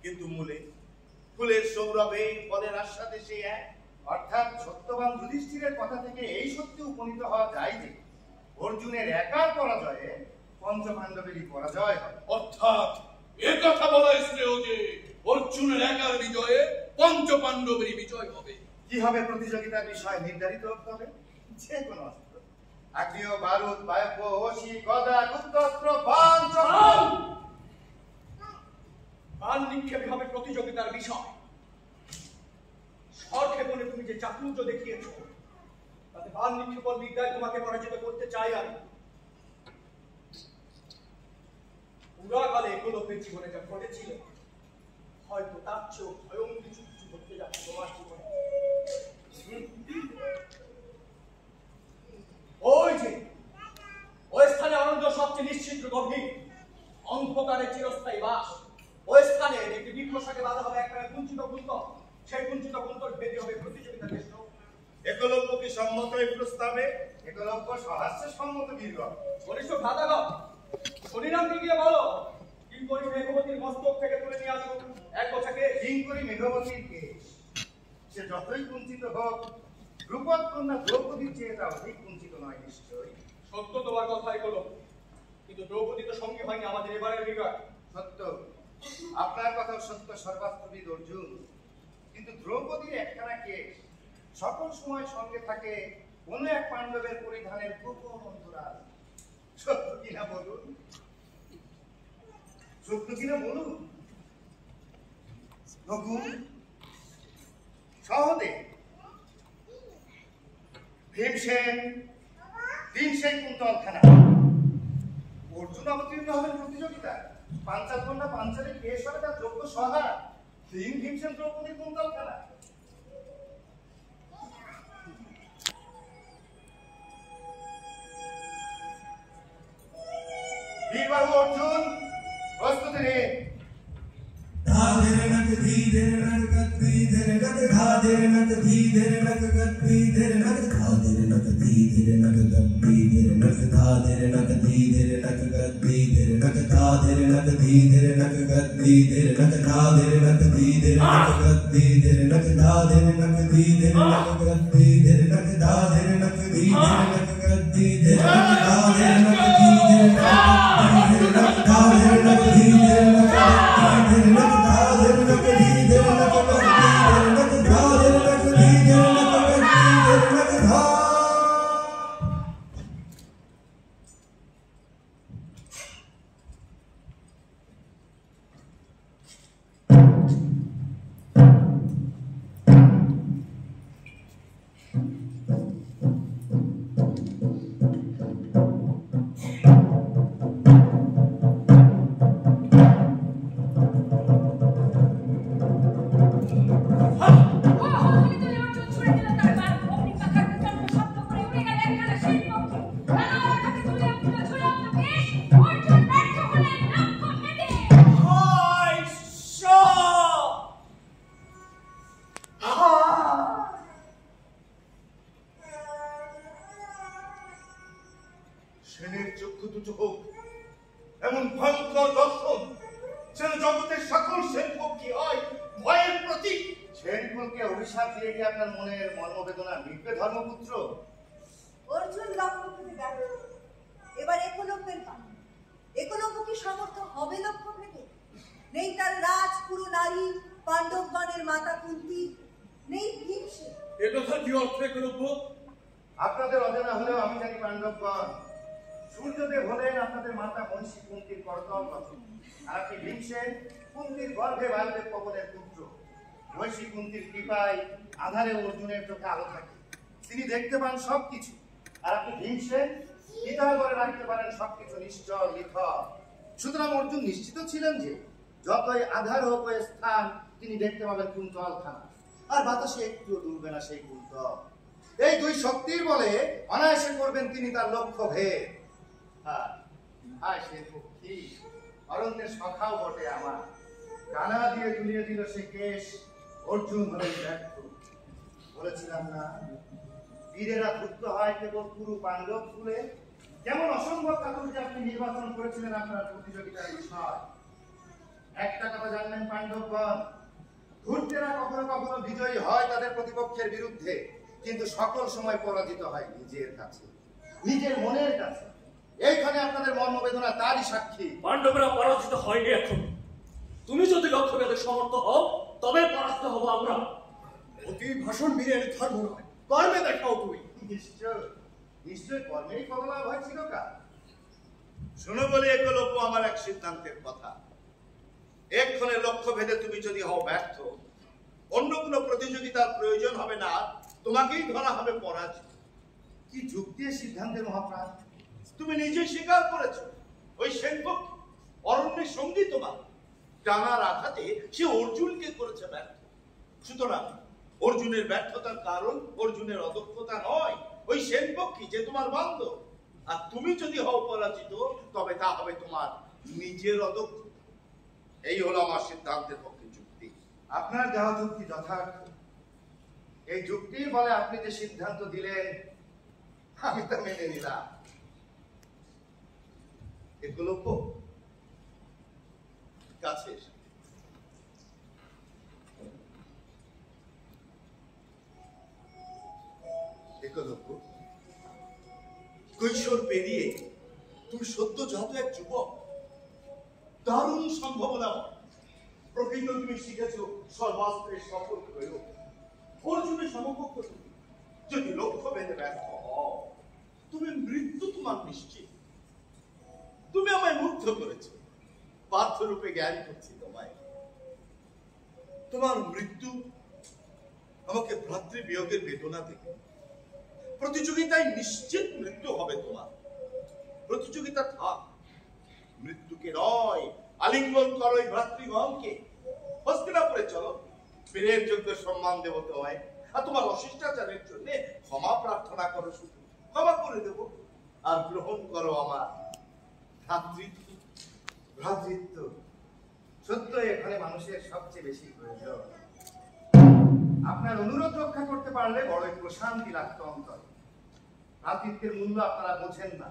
কিন্তু মূলে ফুলের সৌরভে ফলের আস্বাদে সেই এক। অর্থাৎ সত্যবান যুধিষ্ঠিরের কথা থেকে এই সত্যি উপনীত হওয়া যায় যে অর্জুনের একার পরাজয়ে পঞ্চপাণ্ডবেরই পরাজয় হয়। অর্থাৎ এ কথা বলা শ্রেয় যে অর্জুনের একার বিজয়ে পঞ্চপাণ্ডবেরই বিজয় হবে। কি হবে প্রতিযোগিতার বিষয় নির্ধারিত হতে হবে। যে কোনো অস্ত্র, আগ্নেয়, বারুদ, বায়ব্য, অসি, গদা, গুপ্তস্ত্র, বাণ, বাণ নিক্ষেপ হবে প্রতিযোগিতার বিষয়। স্বক্ষেপণে তুমি যে চাতুর্য দেখিয়েছ, তাতে বাণ নিক্ষেপণ বিদ্যায় তোমাকে পরাজিত করতে চাই আমি। পুরাকালে একলব্যের জীবনে যা ঘটেছিল, হয়তো তার চেয়েও ভয়ঙ্কর কিছু কিছু ঘটতে যাচ্ছে তোমার জীবনে। ওই যে ওই স্থানে আনন্দ সবচেয়ে নিশ্চিত গভীর, অন্ধকারে চিরস্থায়ী বাস। ওই স্থানে একটি বৃক্ষশাকে বাঁধা হবে একটা কুঞ্চিত কুন্তল। সেই কুঞ্চিত কুন্তল ভেদে হবে প্রতিযোগিতা দেশ। একলব্য কি সম্মত এই প্রস্তাবে? একলব্য সহাস্যে সম্মত বীরগণ। বলিষ্ঠ ভ্রাতাগণ, শনিরামকে গিয়ে বলো কিঙ্করী মেঘবতীর মস্তক থেকে তুলে নিয়ে আসুন এক গোছাকে। কিঙ্করী মেঘবতীর কেশ সে যতই কুঞ্চিত হোক, ধ্রুপদ কন্যা দ্রৌপদীর চেয়ে তা অধিক কুঞ্চিত নয় নিশ্চয়ই। সত্য তোমার কথাই হলো, কিন্তু দ্রৌপদী তো সঙ্গে হয়নি আমাদের এবারের বিজয়। সত্য, আপনার কথাও সত্য সর্বাস্ত্রবিদ অর্জুন, কিন্তু দ্রৌপদীর একখানা কেশ সকল সময় সঙ্গে থাকে কোন এক পাণ্ডবের পরিধানের গোপন অন্তরাল। সত্য কিনা বলুন, সত্য কিনা বলুন। রঘু, সহদেব, ভীমসেন কুন্তলখানা, অর্জুন অবতীর্ণ হবেন প্রতিযোগিতা। পাঞ্চাল কন্যা পাঞ্চালের কেশ হবে তার যোগ্য সহা। ভীমসেন দ্রৌপদী কুন্তলখানা। বীরবাহু অর্জুন প্রস্তুতি নে। সেনের চক্ষু দুটো হোক এমন ভয়ঙ্কর দর্শন, যেন জগতের সকল সেনপক্ষী হয় ভয়ের প্রতীক। সেনকুলকে অভিশাপ দিয়ে কি আপনার মনের মর্মবেদনা মিটবে ধর্মপুত্র? অর্জুন লক্ষ্য করে গেল, এবার একলব্যের পালা। একলব্য কি সমর্থ হবে লক্ষ্য ভেবে? নেই তার রাজপুরু নারী পাণ্ডবগণের মাতা কুন্তী, নেই ভীমসেন। এ কথা কি অর্থ একলব্য? আপনাদের অজানা হলেও আমি জানি পাণ্ডবগণ। সূর্যদেব হলেন আপনাদের মাতা মহিষী কুন্তীর করতল রথন, আর আপনি ভীমসেন কুন্তীর গর্ভে বায়ুদেব পবনের পুত্র। মহিষী কুন্তীর কৃপায় আধারে অর্জুনের চোখে আলো থাকে, তিনি দেখতে পান সবকিছু। আর আপনি ভীমসেন পিতার ঘরে রাখতে পারেন সবকিছু নিশ্চল নিথর। সুতরাং অর্জুন নিশ্চিত ছিলেন যে যতই আধার হোক ওই স্থান, তিনি দেখতে পাবেন কুন্তলখানা, আর বাতাসে একটুও দুলবে না সেই কুন্তল। এই দুই শক্তির বলে অনায়াসে করবেন তিনি তার লক্ষ্য ভেদ। সে পক্ষী অরণ্যের সখাও বটে আমার, কানা দিয়ে দুলিয়ে দিল সে কেশ, অর্জুন হলেন ব্যর্থ। বলেছিলাম না বীরেরা ক্ষুব্ধ হয় কেবল পুরু পাণ্ডব ফুলে। কেমন অসম্ভব কাতুর যে আপনি নির্বাচন করেছিলেন আপনার প্রতিযোগিতার বিষয়। একটা কথা জানলেন পাণ্ডবগণ, ধূর্তেরা কখনো কখনো বিজয়ী হয় তাদের প্রতিপক্ষের বিরুদ্ধে, কিন্তু সকল সময় পরাজিত হয় নিজের কাছে, নিজের মনের কাছে। এইখানে আপনাদের মর্মবেদনা তারই সাক্ষী। পাণ্ডবরা পরাজিত হয়নি এখন, তুমি যদি লক্ষ্য ভেদে সমর্থ হও তবে পরাস্ত হব আমরা। অতি ভাষণ বীরের ধর্ম নয়, কর্মে দেখাও তুমি। নিশ্চয় কর্মেই কমলাভ হয়েছিল কা। শোনো বলে একলব্য আমার এক সিদ্ধান্তের কথা। এক্ষণে লক্ষ্য ভেদে তুমি যদি হও ব্যর্থ, অন্য কোনো প্রতিযোগিতার প্রয়োজন হবে না, তোমাকেই ধরা হবে পরাজিত। কি যুক্তির সিদ্ধান্তের মহাপ্রাণ, তুমি নিজে স্বীকার করেছো ওই সেনপক্ষ অরণ্যের সঙ্গী তোমার টানার আঘাতে সে অর্জুনকে করেছে ব্যর্থ। সুতরাং অর্জুনের ব্যর্থতার কারণ অর্জুনের অদক্ষতা নয়, ওই সেনপক্ষী যে তোমার বান্ধব। আর তুমি যদি হও পরাজিত তবে তা হবে তোমার নিজের অদক্ষতা। এই হলো আমার সিদ্ধান্তের পক্ষে যুক্তি। আপনার দেওয়া যুক্তি যথার্থ। এই যুক্তি বলে আপনি যে সিদ্ধান্ত দিলেন আমি তা মেনে নিলাম। একলব্য কাছে এসে একলব্য, কৈশোর পেরিয়ে তুমি সদ্য জাত এক যুবক, দারুণ সম্ভাবনা। প্রকৃত তুমি শিখেছো সর্বাস্ত্রের সফল প্রয়োগ। অর্জুনের সমকক্ষ তুমি যদি লক্ষ্য ভেদে ব্যর্থ হও, তুমি মৃত্যু তোমার নিশ্চিত। তুমি আমায় মুগ্ধ করেছো, পার্থরূপে জ্ঞান করছি তোমায়। তোমার মৃত্যু আমাকে ভ্রাতৃ বিয়োগের বেদনা থেকে, প্রতিযোগিতায় নিশ্চিত মৃত্যু হবে তোমার। প্রতিযোগিতা থাক, মৃত্যুকে নয়, আলিঙ্গন করো এই ভ্রাতৃগণকে। হস্তিনাপুরে চলো, বীরের যোগ্য সম্মান দেব তোমায়। আর তোমার অশিষ্টাচারের জন্য ক্ষমা প্রার্থনা করো, শুধু ক্ষমা করে দেব। আর গ্রহণ করো আমার ভ্রাতৃত্ব। ভ্রাতৃত্ব সত্য এখানে মানুষের সবচেয়ে বেশি প্রয়োজন। আপনার অনুরোধ রক্ষা করতে পারলে বড়ই প্রশান্তি লাগতো অন্তর। ভ্রাতৃত্বের মূল্য আপনারা বোঝেন না,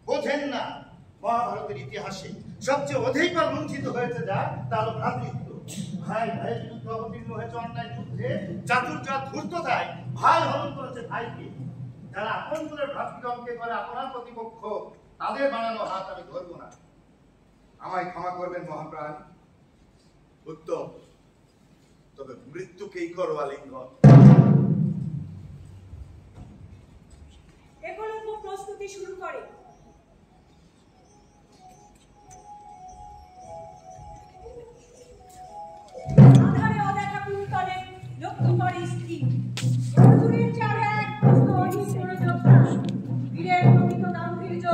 বোঝেন না। মহাভারতের ইতিহাসে সবচেয়ে অধিকবার লুণ্ঠিত হয়েছে যা, তা হলো ভ্রাতৃত্ব। ভাই ভাইয়ের যুদ্ধ অবতীর্ণ হয়েছে অন্যায় যুদ্ধে, চাতুর্যা ধূর্ততায় ভাই হরণ করেছে ভাইকে। যারা আপন করে ভ্রাতৃগণকে করে আপনার প্রতিপক্ষ, তাদের বানানো হাত আমি ধরব না। আমায় ক্ষমা করবেন মহাপ্রাণ। উত্তম, তবে মৃত্যুকেই করো আলিঙ্গন। একলব্য প্রস্তুতি শুরু করে। আধারে অদেখা কুন্তলে লক্ষ্য করে স্ত্রী। অর্জুনের চারে এক প্রশ্ন অহিত করে যোদ্ধা। বীরের প্রকৃত গাম্ভীর্য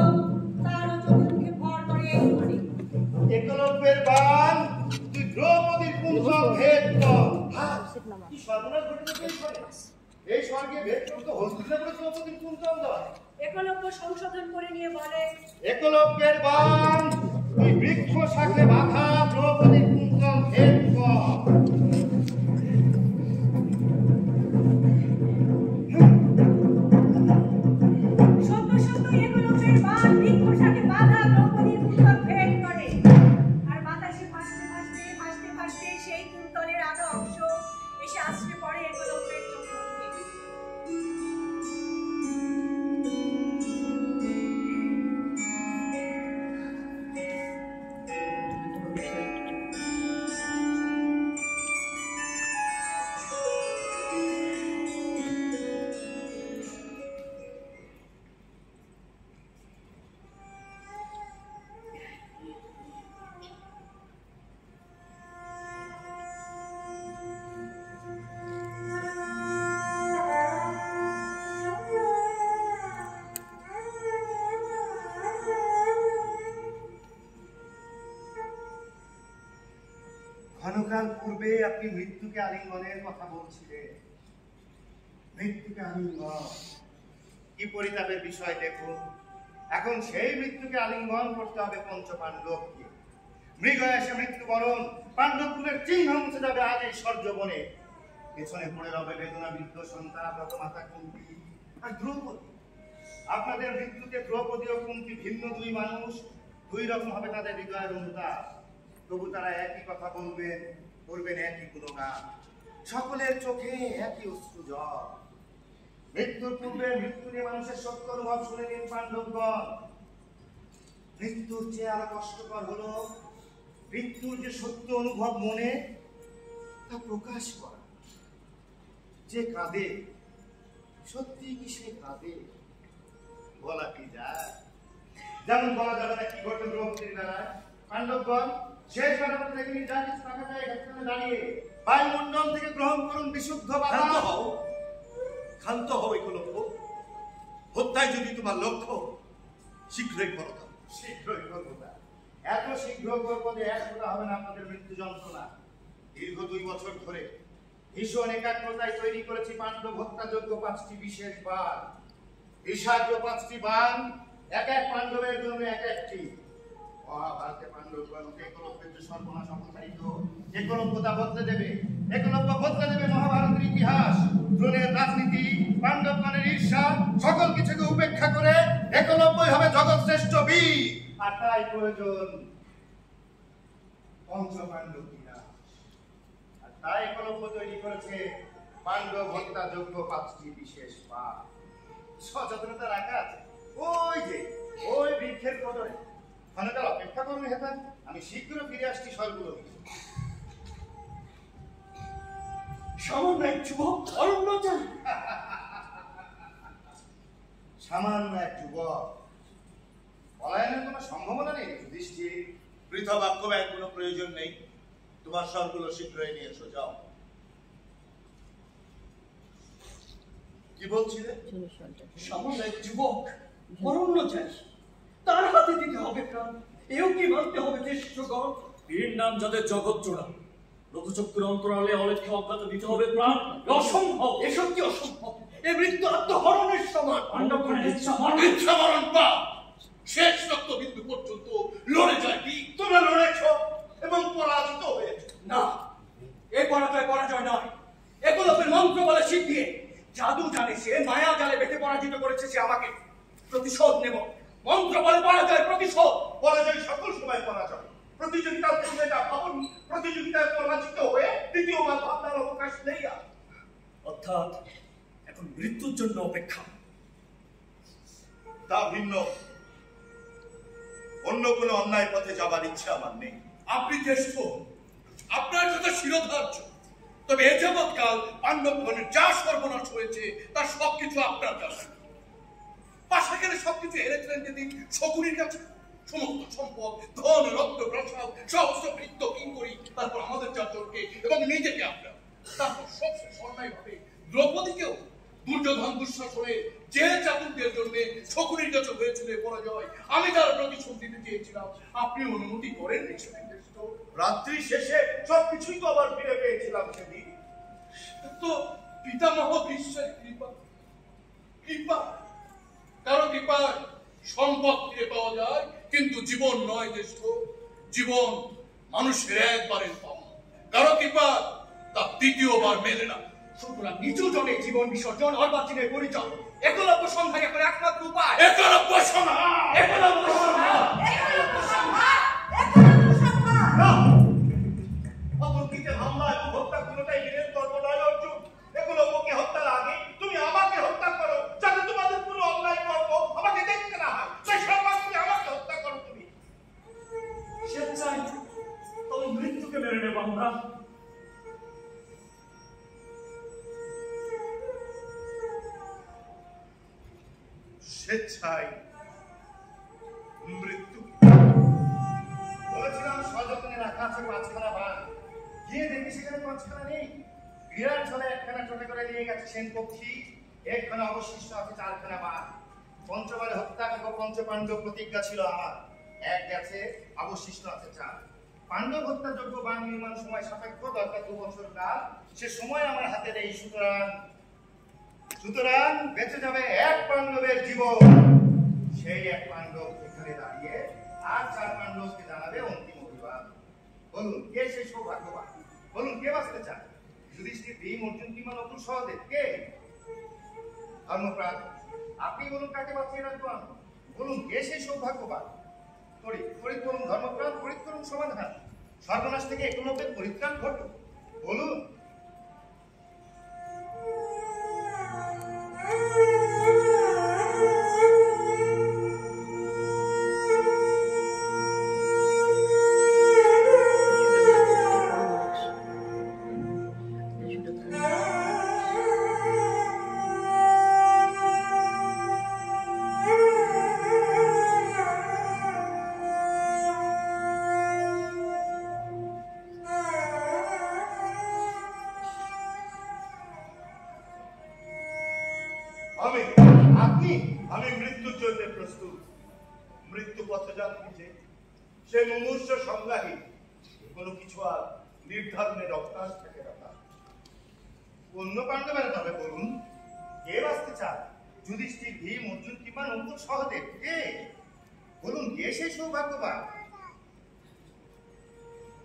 তারও চোখে মুখে ভর করে এই ঘরে। একলব্যের বাণ তুই দ্রৌপদীর কুঞ্চল ভেদ কর। কি সর্বনাশ ঘটেছে এই ঘরে? এই স্বর্গে ভেদ করতে হস্তিনাপুরে দ্রৌপদীর কুঞ্চল দেওয়া। একলব্য সংশোধন করে নিয়ে বলে, একলব্যের বাণ তুই বৃক্ষ শাখে বাঁধা দ্রৌপদীর কুঞ্চল ভেদ কর। সত্য সত্য একলব্যের বাণ বৃক্ষ শাখে বাঁধা দ্রৌপদীর কুঞ্চল ভেদ করে। আর বাতাসে ভাসতে ভাসতে ভাসতে ভাসতে সেই কুন্তলের আধা অংশ এসে আছড়ে পড়ে একলব্যের চোখে মুখে। ক্ষণকাল পূর্বে আপনি মৃত্যুকে আলিঙ্গনের কথা বলছিলেন। মৃত্যুকে আলিঙ্গন, কি পরিতাপের বিষয় দেখুন। এখন সেই মৃত্যুকে আলিঙ্গন করতে হবে পঞ্চপাণ্ডবকে। মৃগ এসে মৃত্যুবরণ, পাণ্ডবকুলের চিহ্ন মুছে যাবে আজ এই স্বর্গবনে। পেছনে পড়ে রবে বেদনাবিদ্ধ সন্তানাব্রত মাতা কুন্তী আর দ্রৌপদী। আপনাদের মৃত্যুতে দ্রৌপদী ও কুন্তী ভিন্ন দুই মানুষ, দুই রকম হবে তাদের হৃদয়ের অনুতাপ। তবু তারা একই কথা বলবেন, করবেন একই গুণগান। সকলের চোখে একই অশ্রু জল। মৃত্যুর পূর্বে মৃত্যু নিয়ে মানুষের সত্য অনুভব শুনে নিন পাণ্ডবগণ। মৃত্যুর চেয়ে আরো কষ্টকর হলো মৃত্যুর যে সত্য অনুভব মনে তা প্রকাশ করা। যে কাঁদে সত্যি কি সে কাঁদে বলা কি যায়? যেমন বলা যাবে না কি ঘটে দ্রৌপদীর বেলায়। পাণ্ডবগণ শেষ বেলা থেকে যা কিছু টাকা যায় এখানে দাঁড়িয়ে বায়ুমণ্ডল থেকে গ্রহণ করুন বিশুদ্ধ বাধা। ক্ষান্ত হও একলব্য। হত্যায় যদি তোমার লক্ষ্য, শীঘ্রই করো। শীঘ্রই করবো তা। এত শীঘ্র করবো যে এক ফোঁটা হবে না আপনাদের মৃত্যু যন্ত্রণা। দীর্ঘ 2 বছর ধরে ভীষণ একাগ্রতায় তৈরি করেছি পাণ্ডব হত্যাযোগ্য 5টি বিশেষ বাণ। বিষাদ্র 5টি বাণ, এক এক পাণ্ডবের জন্য এক একটি। মহাভারতে পাণ্ডবগণকে একলব্যের যে সর্বনাশ অপচারিত, একলব্য তা বদলে দেবে। একলব্য বদলে দেবে মহাভারতের ইতিহাস। দ্রোণের রাজনীতি, পাণ্ডবগণের ঈর্ষা, সকল কিছুকে উপেক্ষা করে একলব্যই হবে জগৎ শ্রেষ্ঠ বীর। আর তাই প্রয়োজন পঞ্চপাণ্ডব বিনাশ। আর তাই একলব্য তৈরি করেছে পাণ্ডব হত্যাযোগ্য 5টি বিশেষ বাণ। সচেতনতা রাখা আছে ওই বৃক্ষের কদরে। ক্ষণকাল অপেক্ষা করুন হেতান, আমি শীঘ্র ফিরে আসছি স্বর্গলোক। সামান্য এক যুবক অরণ্যচারী। সামান্য এক যুবক, পলায়নের কোনো সম্ভাবনা নেই যুধিষ্ঠির। বৃথা বাক্য ব্যয়ের কোনো প্রয়োজন নেই। তোমার স্বরগুলো শীঘ্রই নিয়ে এসো, যাও। কি বলছিলে? সামান্য এক যুবক অরণ্যচারী, তার হাতে দিতে হবে প্রাণ। এও কি মানতে হবে জ্যেষ্ঠগণ? বীর নাম যাদের জগৎ জোড়া, লোকচক্ষুর অন্তরালে অলেখ্য অজ্ঞাত দিতে হবে প্রাণ। অসম্ভব, এসব কি অসম্ভব? এ মৃত্যু আত্মহরণের সমান। পাণ্ডবগণের ইচ্ছা মরণ পা শেষ রক্তবিন্দু পর্যন্ত লড়ে যায় বীর। তোমরা লড়েছ এবং পরাজিত হয়েছ। না, এ পরাজয় নয়। একলব্যের মন্ত্র বলে শিখিয়ে জাদু জানে সে, মায়া জালে বেঁধে পরাজিত করেছে সে আমাকে। প্রতিশোধ নেব। মন্ত্র বলে পরাজয়, প্রতিশোধ। পরাজয় সকল সময় পরাজয়। প্রতিযোগিতার পূর্বে যা ভাবন, প্রতিযোগিতায় পরাজিত হয়ে দ্বিতীয়বার ভাবনার অবকাশ নেই আর। অর্থাৎ এখন মৃত্যুর জন্য অপেক্ষা। তা ভিন্ন, অন্য কোনো অন্যায় পথে যাবার ইচ্ছা আমার নেই। আপনি জ্যেষ্ঠ, আপনার কথা শিরোধার্য। তবে এ যাবৎকাল পাণ্ডবগণের যা সর্বনাশ হয়েছে তার সবকিছু আপনার কাছে। পাশে গেলে সবকিছু হেরেছিলেন যেদিন শকুনির কাছে। সমস্ত সম্পদ, ধন, রক্ত, প্রসাদ, সহস্র বৃত্ত কিঙ্করি, তারপর আমাদের চারজনকে এবং নিজেকে আপনার। তারপর সবশেষ অন্যায় ভাবে দ্রৌপদীকেও দুর্যোধন দুঃশাসনে জেল চাতুরদের জন্য শকুনির কাছে হয়েছিল পরাজয়। আমি তার প্রতিশোধ দিতে চেয়েছিলাম, আপনি অনুমতি করেন রাত্রি শেষে সবকিছুই তো আবার ফিরে পেয়েছিলাম সেদিন। তো পিতামহ ভীষ্মের কৃপা। কৃপা, কারো কৃপায় সম্পদ ফিরে পাওয়া যায়, কিন্তু জীবন নয় জ্যেষ্ঠ। জীবন মানুষের একবারের পাওয়া, কারো কৃপা তা দ্বিতীয়বার মেলে না। সুতরাং নিচু জনে জীবন বিসর্জন অর্বাচীনের পরিচয়। একলব্য সংহার এখন একমাত্র উপায়। একলব্য সংহার, একলব্য সংহার, একলব্য সংহার, একলব্য সংহার। অপরদিকে হামলা এবং হত্যা কোনোটাই বীরের কর্ম নয় অর্জুন। একলব্যকে হত্যার আগে তুমি আমাকে হত্যা করো, যাতে তোমাদের কোনো অন্যায় কর্ম আমাকে দেখতে না হয়। সেই সর্বাগ্রে আমাকে হত্যা করো তুমি। স্বেচ্ছায় তবে মৃত্যুকে মেরে নেব আমরা। স্বেচ্ছায় মৃত্যু। বলেছিলাম সযত্নে রাখা আছে 5খানা বাণ। গিয়ে দেখি সেখানে 5খানা নেই। বিরাট ঝোলে 1খানা টোটে করে নিয়ে গেছে সেন পক্ষী। 1খানা অবশিষ্ট আছে 4খানা বাণ। পঞ্চবারে হত্যা করব পঞ্চপাণ্ডব প্রতিজ্ঞা ছিল আমার। 1 গেছে, অবশিষ্ট আছে 4। পাণ্ডব হত্যাযোগ্য বাণ নির্মাণ সময় সাপেক্ষ, দরকার 2 বছর কাল। সে সময় আমার হাতে নেই। সুতরাং বেঁচে যাবে 1 পাণ্ডবের জীবন। সেই 1 পাণ্ডব এখানে দাঁড়িয়ে আর 4 পাণ্ডবকে জানাবে অন্তিম অভিবাদন। বলুন কে সেই সৌভাগ্যবান? বলুন কে বাঁচতে চান? যুধিষ্ঠির, ভীম, অর্জুন কিংবা নকুল সহদেব? কে? ধর্মপ্রাণ, আপনি বলুন কাকে বাঁচিয়ে রাখবো আমি? বলুন কে সেই সৌভাগ্যবান? তড়িৎ করুন ধর্মপ্রাণ, তড়িৎ করুন সমাধান। সর্বনাশ থেকে একলব্যের পরিত্রাণ ঘটুক। বলুন। আমি আপনি আমি মৃত্যুর জন্য প্রস্তুত। মৃত্যু পথযাত্রী যে সে মুমূর্ষ সংগ্রাহী, কোনো কিছু আর নির্ধারণের অবকাশ থাকে না। অন্য পাণ্ডবেরা তবে বলুন, কে বাঁচতে চায়? যুধিষ্ঠির, ভীম, অর্জুন কিংবা নকুল, সহদেব? কে বলুন, কে সেই সৌভাগ্যবান?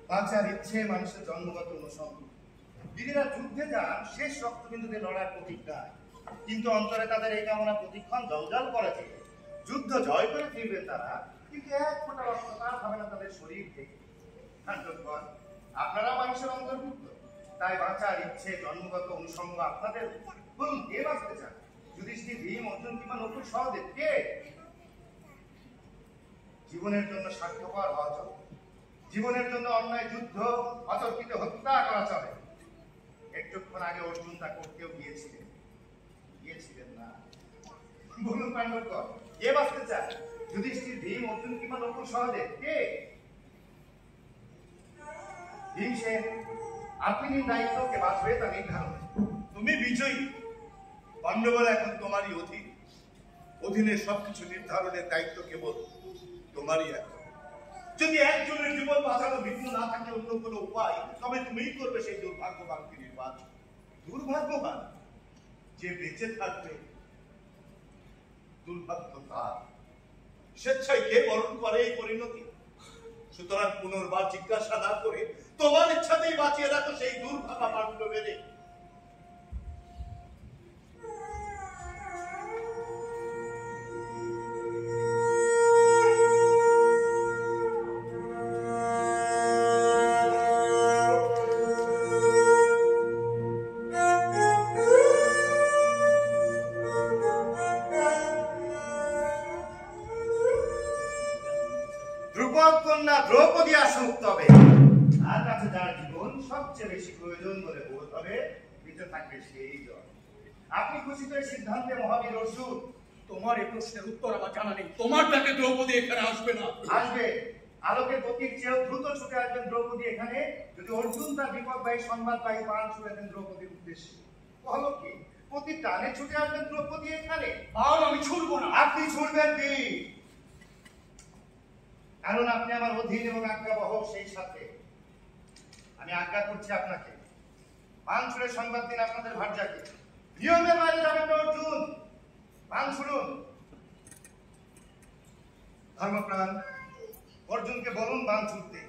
বাঁচার ইচ্ছে মানুষের জন্মগত অনুসরণ। বীরেরা যুদ্ধে যান শেষ রক্তবিন্দুতে লড়ার প্রতিজ্ঞায়, কিন্তু অন্তরে তাদের এই কামনা প্রতিক্ষণ জঞ্জাল করেছে। যুদ্ধ জয় করে ফিরবেন তারা, কিন্তু এক ফোঁটা রক্ত তার হবে না তাদের শরীর থেকে। আপনারা মানুষের অন্তর্ভুক্ত, তাই বাঁচার ইচ্ছে জন্মগত অনুসঙ্গ আপনাদের। বলুন, কে বাঁচতে চান? যুধিষ্ঠির, ভীম, অর্জুন কিংবা নকুল, সহদেব? কে? জীবনের জন্য স্বার্থপর হওয়া চলে, জীবনের জন্য অন্যায় যুদ্ধ, অতর্কিত হত্যা করা চলে। একটুক্ষণ আগে অর্জুন তা করতেও গিয়েছিলেন না। বলুন পাণ্ডবগণ, কে বাঁচতে চায়? যুধিষ্ঠির, ভীম, অর্জুন কিংবা নকুল, সহদেব? কে? ভীমসেন, আপনি নিন দায়িত্ব, কে বাঁচবে তা নির্ধারণ। তুমি বিজয়ী, পাণ্ডবরা এখন তোমারই অধীনে সবকিছু নির্ধারণের দায়িত্ব কেবল তোমারই এখন। যদি একজনের জীবন বাঁচানো বিঘ্ন না থাকে অন্য কোনো উপায়, তবে তুমিই করবে সেই দুর্ভাগ্যবানকে নির্বাচন। দুর্ভাগ্যবান যে বেঁচে থাকবে, দুর্ভাগ্য তার স্বেচ্ছায় কে বরণ করে এই পরিণতি। সুতরাং পুনর্বার জিজ্ঞাসা না করে তোমার ইচ্ছাতেই বাঁচিয়ে রাখো সেই দুর্ভাগা পাণ্ডবের। কন্যা দ্রৌপদী আসুক, তবে তার কাছে যার জীবন সবচেয়ে বেশি প্রয়োজন বলে বোধ হবে, বেঁচে থাকবে সেই জন। আপনি খুশি তো এই সিদ্ধান্তে মহাবীর অর্জুন? তোমার এই প্রশ্নের উত্তর আমার জানা নেই। তোমার ডাকে দ্রৌপদী এখানে আসবে না। আসবে। আলোকের গতির চেয়েও দ্রুত ছুটে আসবেন দ্রৌপদী এখানে, যদি অর্জুন তার বিপদবাহী সংবাদবাহী বাণ ছুড়ে দেন দ্রৌপদীর উদ্দেশ্যে। বলো কি, প্রতি টানে ছুটে আসবেন দ্রৌপদী এখানে? আর আমি ছুটবো না। আপনি ছুটবেন বীর, কারণ আপনি আমার অধীন এবং আজ্ঞাবহ। সেই সাথে আমি আজ্ঞা করছি আপনাকে, বাণ ছুড়ে সংবাদ দিন আপনাদের ভার্যাকে। নিয়মের বাইরে যাবেন না অর্জুন। বাণ ছুড়ুন। ধর্মপ্রাণ অর্জুনকে বলুন বাণ ছুড়তে।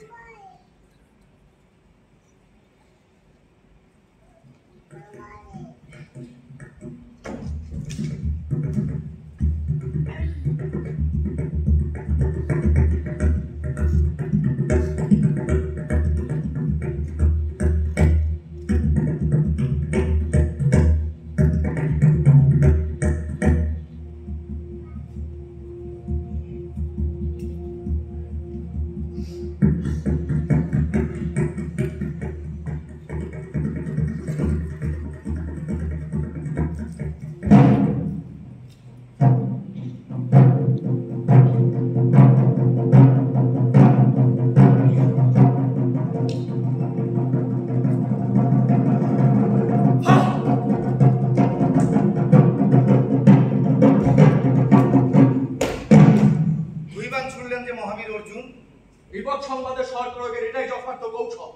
বিপদ সংবাদে স্বর প্রয়োগের এটাই যথার্থ কৌশল।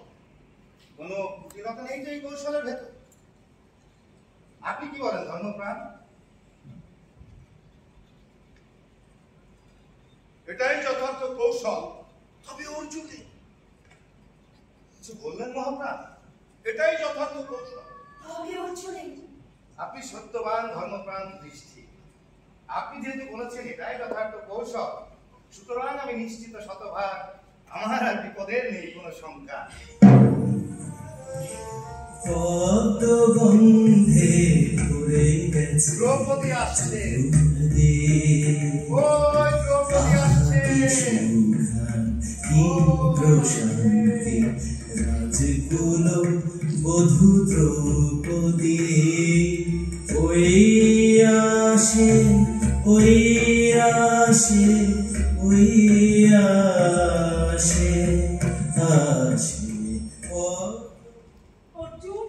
কোনো কুটিলতা নেই যে এই কৌশলের ভেতর? আপনি কি বলেন ধর্মপ্রাণ? এটাই যথার্থ কৌশল। তবে অর্জুনে কিছু বললেন মহাপ্রাণ? এটাই যথার্থ কৌশল। তবে অর্জুনে আপনি সত্যবান ধর্মপ্রাণ দৃষ্টি। আপনি যেহেতু বলেছেন এটাই যথার্থ কৌশল, সুতরাং আমি নিশ্চিত শতভাগ আমার আর বিপদের নেই কোনো শঙ্কা। পদ্মগন্ধে ভরে গেছে দ্রৌপদী আসছে, ওই দ্রৌপদী আসছে। ইন্দ্র শান্তি রাজকুল বধূ দ্রৌপদী ওই আসে ওই আসে ওই আসে আসে অর্জুন,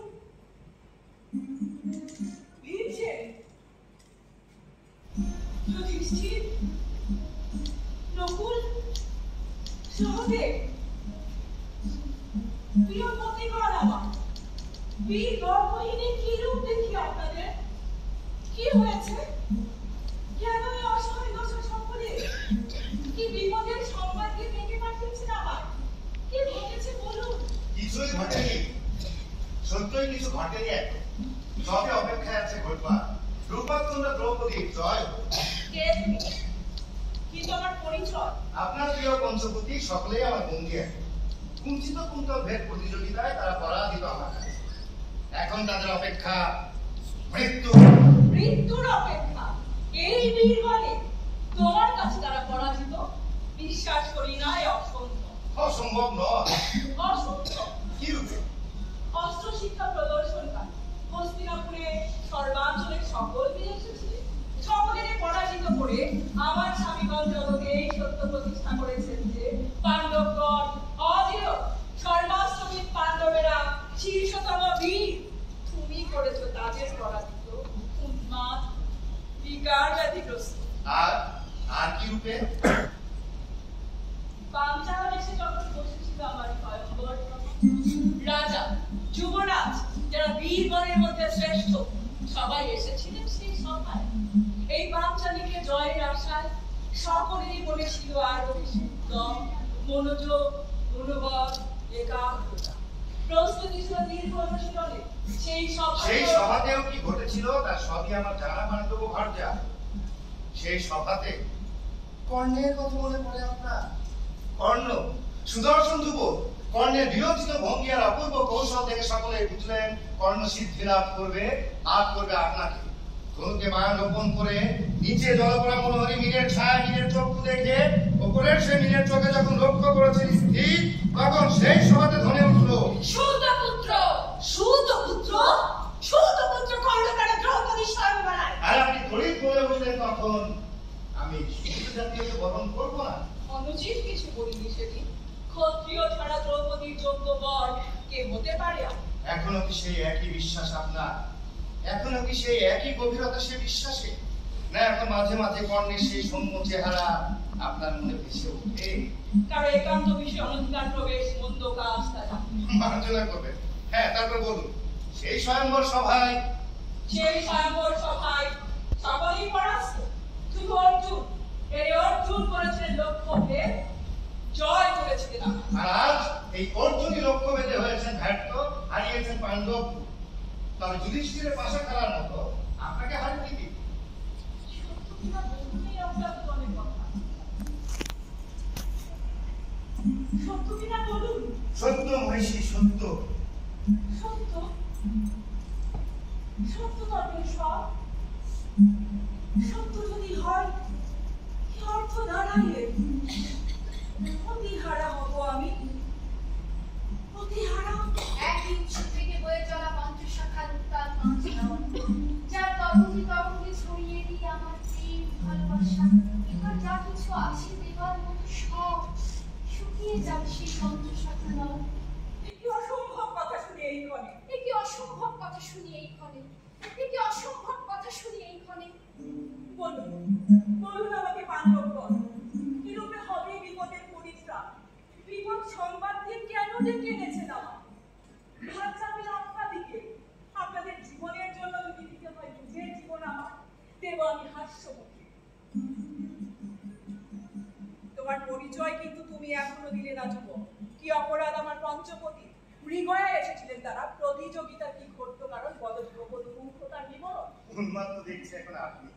ভীমসেন, কে? প্রিয় পতিগণ আমার, বীর গর্ভহীনে কি রূপ দেখি আপনাদের? কি হয়েছে? কেন এই অসহায় দশা সকলে? কি বিপদের সংবাদ দিয়ে ডেকে পাঠিয়েছেন আমার? কি ঘটেছে বলুন? কিছুই ঘটেনি, সত্যই কিছু ঘটেনি। এখন সবে অপেক্ষায় আছে ঘটবার। রূপাকুণ্ড দ্রৌপদীর জয় হোক। কে তুমি? কি তোমার পরিচয়? আপনার প্রিয় পঞ্চপতি সকলেই আমার বন্ধু। এখন কুঞ্চিত কুন্তল ভেদ প্রতিযোগিতায় তারা পরাজিত আমার কাছে। এখন তাদের অপেক্ষা মৃত্যু। মৃত্যুর অপেক্ষা এই বীরগণে? তোমার কাছে তারা পরাজিত? বিশ্বাস করি না, অসম্ভব। অসম্ভব নয়। অসম্ভব কি রূপে? অস্ত্র শিক্ষা প্রদর্শনকারী হস্তিনাপুরে সর্বাঞ্চলের সকল বীর এসেছিলেন। সকলের পরাজিত করে আমার স্বামীগণ জগতে এই সত্য প্রতিষ্ঠা করেছেন যে পাণ্ডবগণ অধীর। সর্বাশ্রমিক পাণ্ডবেরা শীর্ষতম বীর। তুমি করেছো তাদের পরাজিত, উন্মাদ, বিকার ব্যাধিগ্রস্ত। আর কি রূপে? পাঞ্চাল এসে যখন বসেছিল আমার ভয়ঙ্কর রাজা, যুবরাজ, যারা বীরগণের মধ্যে শ্রেষ্ঠ, সবাই এসেছিলেন সেই সভায়। এই পাঞ্চালীকে জয়ের আশায় সকলেরই মনে ছিল আরো বেশি দম, মনোযোগ, মনোবল, একাগ্রতা। প্রস্তুতি ছিল দীর্ঘ অনুশীলনে। সেই সভাতেও কি ঘটেছিল তার সবই আমার জানা। পাণ্ডব ভার্যা, সেই সভাতে কর্ণের কথা মনে পড়ে আপনার? কর্ণ সুদর্শন যুবক, কর্ণের বিরোচিত ভঙ্গি আর অপূর্ব কৌশল থেকে সকলে বুঝলেন কর্ণ সিদ্ধি লাভ করবে আপনাকে। ধনুকে বায়ন রোপণ করে নিচে জলপরা মনোহরী মীরের ছায়া মীরের চক্ষু দেখে ওপরের সে মীরের চোখে যখন লক্ষ্য করেছেন স্থির, তখন সেই সভাতে ধ্বনি উঠল সুতপুত্র, সুতপুত্র, সুতপুত্র কর্ণকারে দ্রৌপদী স্বয়ং বানায়। আর আপনি তড়িৎ বলে উঠলেন তখন, আমি সুত জাতীয়কে বরণ করবো না। অনুচিত কিছু বলিনি সেদিন। ক্ষত্রিয় ছাড়া দ্রৌপদীর যোগ্য বর কে হতে পারে? এখনো কি সেই একই বিশ্বাস আপনার? এখনো কি সেই একই গভীরতা সে বিশ্বাসে? না এখন মাঝে মাঝে কর্ণের সেই সৌম্য চেহারা আপনার মনে ভেসে ওঠে? কারো একান্ত বিষয়ে অনধিকার প্রবেশ মন্দ কাজ তারা মার্জনা করবেন। হ্যাঁ, তারপর বলুন। সেই স্বয়ম্বর সভায় সকলেই পরাস্ত, শুধু অর্জুন। এই অর্জুন করেছেন লক্ষ্যকে জয় করেছিলেন। আর আজ এই অর্জুনই লক্ষ্য বেঁধে হয়েছেন ব্যর্থ, হারিয়েছেন পাণ্ডব। তবে যুধিষ্ঠিরের পাশা খেলার মতো আপনাকে হারিয়ে দিবি। সত্য কিনা বলুন। সত্য মহিষী, সত্য। সত্য সত্য তবে সব সত্য যদি হয় কি অর্থ দাঁড়ায়? প্রতিহারা হব আমি, প্রতিহারা। একই উৎস থেকে বয়ে চলা পঞ্চশাখার উত্তাল পাঁচটাও, যার তরঙ্গে তরঙ্গে ছড়িয়ে দিয়ে আমার প্রেম ভালোবাসা এবার যা কিছু আছে দেবার মতো সব শুকিয়ে যাবে সেই পঞ্চশাখা নাও। কি অসম্ভব কথা শুনে এই ক্ষণে, কি অসম্ভব কথা শুনি এই ক্ষণে, কি অসম্ভব কথা শুনি এই ক্ষণে। বলুন, বলুন আমাকে পাণ্ডবগণ, কি রূপে হবে বিপদের পরিত্রাণ? বিপদ সংবাদ দিয়ে কেন ডেকে এনেছেন আমার? ভাত চাপের আপনাদিকে আপনাদের জীবনের জন্য যদি দিতে হয় নিজের জীবন আমার, দেব আমি হাস্যমুখে। তোমার পরিচয় কিন্তু তুমি এখনো দিলে না যুবক। কি অপরাধ আমার পঞ্চপতি? মৃগয়া এসেছিলেন তারা, প্রতিযোগিতা কি ঘটতো কারণ বদমুখতার বিবরণ। উন্মাত্ত দেখছে এখন আপনি,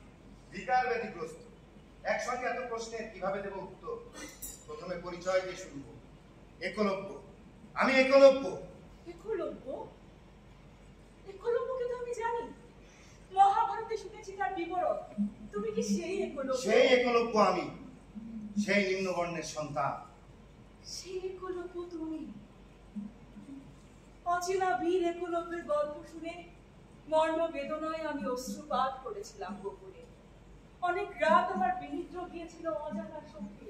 বিকার ব্যাধিগ্রস্ত। একসঙ্গে এত প্রশ্নের কিভাবে দেব উত্তর? প্রথমে পরিচয় দিয়ে শুরু করব। একলব্য, আমি একলব্য। একলব্য? একলব্যকে তো আমি জানি, মহাভারতে শুনেছি তার বিবরণ। তুমি কি সেই একলব্য? সেই একলব্য আমি, সেই নিম্নবর্ণের সন্তান। সেই একলব্য তুমি? অচেনা বীর একলব্যের গল্প শুনে মর্ম বেদনায় আমি অশ্রুপাত করেছিলাম গোপনে। অনেক রাত আমার বিনিদ্র গিয়েছিল অজানার সঙ্গে।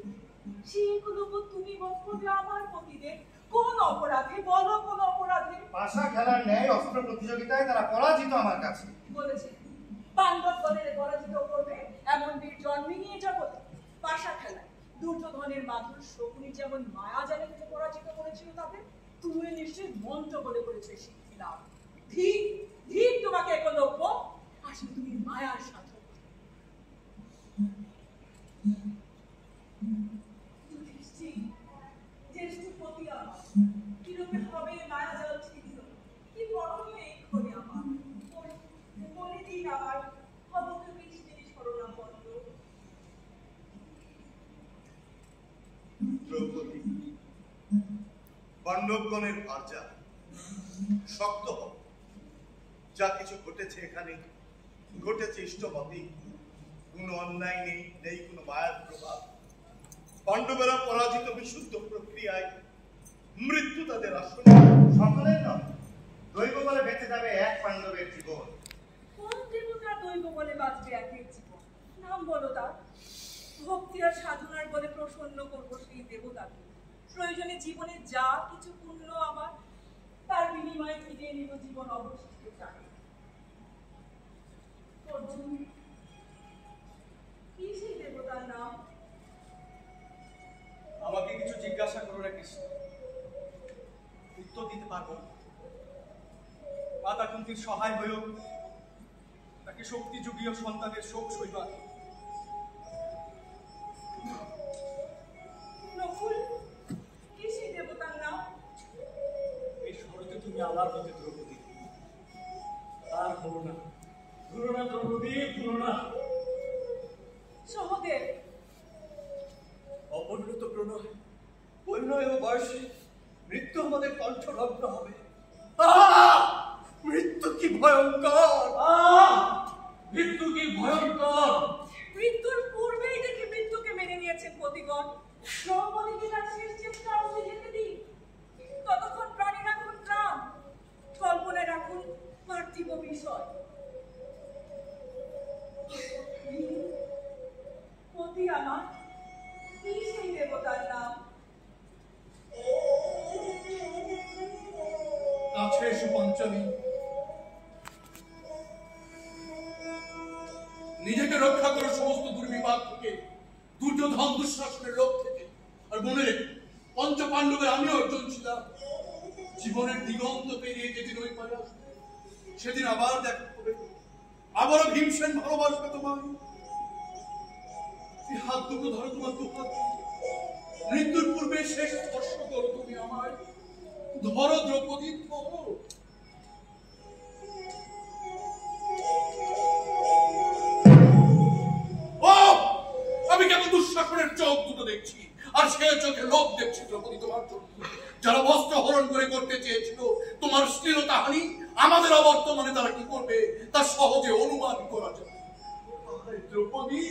সেই একলব্য তুমি বক্তব্যে আমার পতিদের কোন অপরাধে? বলো কোন অপরাধে? পাশা খেলার ন্যায় অস্ত্র প্রতিযোগিতায় তারা পরাজিত আমার কাছে। বলেছে পাণ্ডব বলের পরাজিত করবে এমন বীর জন্মে নিয়ে জগতে। পাশা খেলায় দুর্যোধনের মাধুর শকুনি যেমন মায়া জালে পরাজিত করেছিল তাদের, তুমি নিশ্চয়ই মন্ত্র বলে করেছে সিদ্ধি লাভ। ধীর ধীর তোমাকে একলব্য, আসলে তুমি মায়ার সাধক। জ্যেষ্ঠ পতি আমার, কিরূপে হবে মায়া জাল ছিন্ন, কি পরমে এক্ষণে আমার বলে দিন আমার হবকে বৃষ্টির শরণাপন্ন। দ্রৌপদী, পাণ্ডবগণের ভার্যা, শক্ত হও। যা কিছু ঘটেছে এখানে ঘটেছে ইষ্টমতে, কোনো অন্যায় নেই, নেই কোনো মায়ার প্রভাব। পাণ্ডবেরা পরাজিত বিশুদ্ধ প্রক্রিয়ায়, মৃত্যু তাদের আসন্ন। সকলের নয়, দৈব বলে বেঁচে যাবে এক পাণ্ডবের জীবন। কোন দেবতা দৈব বলে বাঁচবে একের জীবন? নাম বলো তার। ভক্তি আর সাধনার বলে প্রসন্ন করবো সেই দেবতাকে। প্রয়োজনে জীবনে যা কিছু পুণ্য আমার, তার বিনিময়ে ফিরিয়ে নিব জীবন অবশিষ্ট চাই। অর্জুন, কি সেই দেবতার নাম? আমাকে কিছু জিজ্ঞাসা করো না কৃষ্ণ, উত্তর দিতে পারবো না। মাতা কুন্তীর সহায় হয়েও তাকে শক্তি যুগীয় সন্তানের শোক সইবার। নকুল, কি সেই দেবতার নাম? এই শহরে তুমি আমার হতে দ্রৌপদী, আর হলো না, ভুলো না দ্রৌপদী, ভুলো না। সহদেব, অপরিণত প্রণয়, পরিণয় ও বয়সে মৃত্যু আমাদের কণ্ঠলগ্ন হবে। মৃত্যু কি ভয়ঙ্কর! মৃত্যু কি ভয়ঙ্কর! মৃত্যুর পূর্বেই দেখি মৃত্যুকে মেনে নিয়েছেন পতিগণ। দ্রৌপদীকে তার শেষ চেষ্টা অবধি যেতে দিন। ততক্ষণ প্রাণে রাখুন প্রাণ, কল্পনায় রাখুন পার্থিব বিষয়। পতি আমার, কি সেই দেবতার নাম? কাছে এসে পঞ্চমী, নিজেকে রক্ষা করো সমস্ত দুর্বিপাক থেকে, দুর্যোধন দুঃশাসনের লোক থেকে। আর মনে রেখো, পঞ্চ পাণ্ডবের আমি অর্জুন ছিলাম। জীবনের দিগন্ত পেরিয়ে যেদিন ওই পারে আসবে, সেদিন আবার দেখা হবে, আবারও ভীমসেন ভালোবাসবে তোমায়। এই হাত দুটো ধরো, তোমার দু হাত, মৃত্যুর পূর্বে শেষ স্পর্শ করো তুমি আমায়। ধরো দ্রৌপদী, ধরো। আমি কেমন দুঃশাসনের চোখ দুটো দেখছি, আর সে চোখে লোক দেখছি দ্রৌপদী তোমার জন্য। যারা বস্ত্র হরণ করে করতে চেয়েছিল তোমার শ্লীলতাহানি, আমাদের অবর্তমানে তারা কি করবে তা সহজে অনুমান করা যায়। দ্রৌপদী,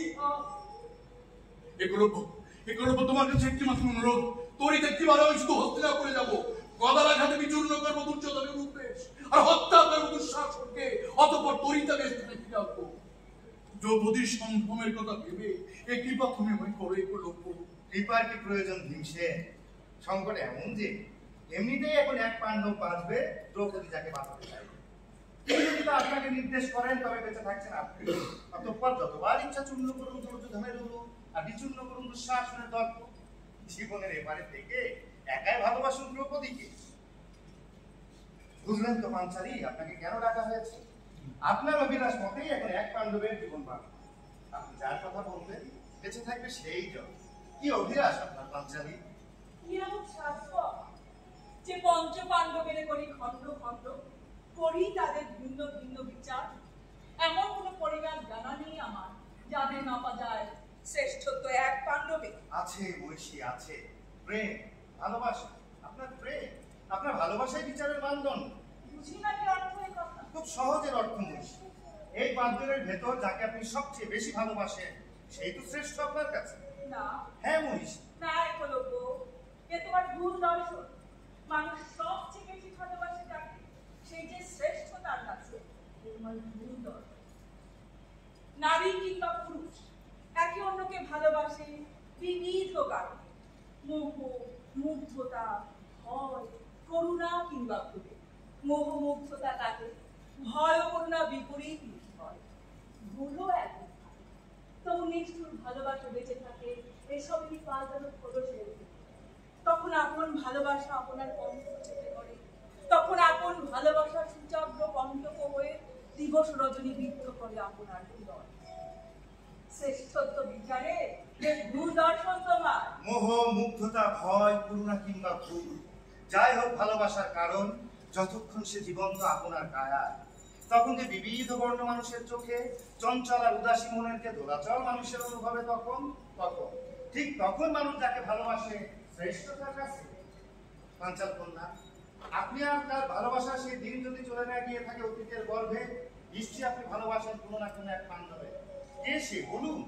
এগুলো তোমার কাছে একটি মাত্র অনুরোধ। তোরই দেখতে আমি শুধু হস্তিনাপুরে যাবো, গদারা ঘাটে বিচূর্ণ করবো দুর্যোধনের উদ্দেশ, আর হত্যা করবো দুঃশাসনকে, অতঃপর তরিতাকে স্থানে ফিরে আসবো। দ্রৌপদীর সংগ্রামের কথা ভেবে এই কৃপা তুমি আমায় করো। কৃপার কি প্রয়োজন ভীমসেন? সংকট এমন যে এমনিতেই এখন এক পাণ্ডব বাঁচবে, দ্রৌপদী যাকে বাঁচাতে চাইবে। তিনি যদি তা আপনাকে নির্দেশ করেন তবে বেঁচে থাকছেন আপনি। অতঃপর যতবার ইচ্ছা চূর্ণ করুন দুর্যোধনের উলু, আর বিচূর্ণ করুন দুঃশাসনের দর্প। জীবনের এবারে থেকে একাই ভালোবাসুন দ্রৌপদীকে। বুঝলেন তো পাঞ্চালী, আপনাকে কেন ডাকা হয়েছে? আপনার অভিলাষ মতেই এখন এক পাণ্ডবের জীবন বাঁচবে। আপনি যার কথা বলবেন বেঁচে থাকবে সেই জন। কি অভিলাষ আপনার পাঞ্চালী? কি এমন শাস্ত্র যে পঞ্চ পাণ্ডবের করি খণ্ড খণ্ড, করি তাদের ভিন্ন ভিন্ন বিচার? এমন কোন পরিবার জানা নেই আমার যাদের মাপা যায় শ্রেষ্ঠত্ব এক পাণ্ডবে। আছে ঐশী, আছে। প্রেম, ভালোবাসা, আপনার প্রেম, আপনার ভালোবাসায় বিচারের মানদণ্ড। বুঝি না কি অর্থ এই কথা? খুব সহজের অর্থ ঐশী। এই পাঁচজনের ভেতর যাকে আপনি সবচেয়ে বেশি ভালোবাসেন সেই তো শ্রেষ্ঠ আপনার কাছে। না, হ্যাঁ মহিষী। না একলব্য, এ তোমার ভুল দর্শন। মানুষ সবচেয়ে বেশি ভালোবাসে যাকে, সেই যে শ্রেষ্ঠ তার কাছে, তোমার ভুল দর্শন। নারী কিংবা পুরুষ একে অন্যকে ভালোবাসে বিবিধ কারণে। মোহ, মুগ্ধতা, ভয়, করুণা কিংবা ভুলে। মোহ মুগ্ধতা তাকে, ভয় ও করুণা বিপরীত হয়। ভুলও এক, তবু নিষ্ঠুর ভালোবাসা বেঁচে থাকে এসবই পাল্টানো খোলস হয়ে তখন আপন ভালোবাসা আপনার কণ্ঠ চেপে করে, তখন আপন ভালোবাসার সূচাগ্র কণ্ঠক হয়ে দিবস রজনী বিদ্ধ করে আপনার হৃদয়। শ্রেষ্ঠত্ব বিচারে দূরদর্শন তোমার। মোহ, মুগ্ধতা, ভয়, করুণা কিংবা ভুল, যাই হোক ভালোবাসার কারণ যতক্ষণ সে জীবন্ত আপনার কায়া, তখন যে বিবিধ বর্ণ মানুষের চোখে চঞ্চল আর উদাসী মনেরকে দোলাচল মানুষের অনুভবে তখন ঠিক তখন মানুষ যাকে ভালোবাসে শ্রেষ্ঠতার কাছে। পাঞ্চাল কন্যা, আপনি আপনার ভালোবাসার সেই দিন যদি চলে না গিয়ে থাকে অতীতের গর্ভে, নিশ্চয়ই আপনি ভালোবাসেন কোনো না কোনো এক পাণ্ডবে। কে সে বলুন?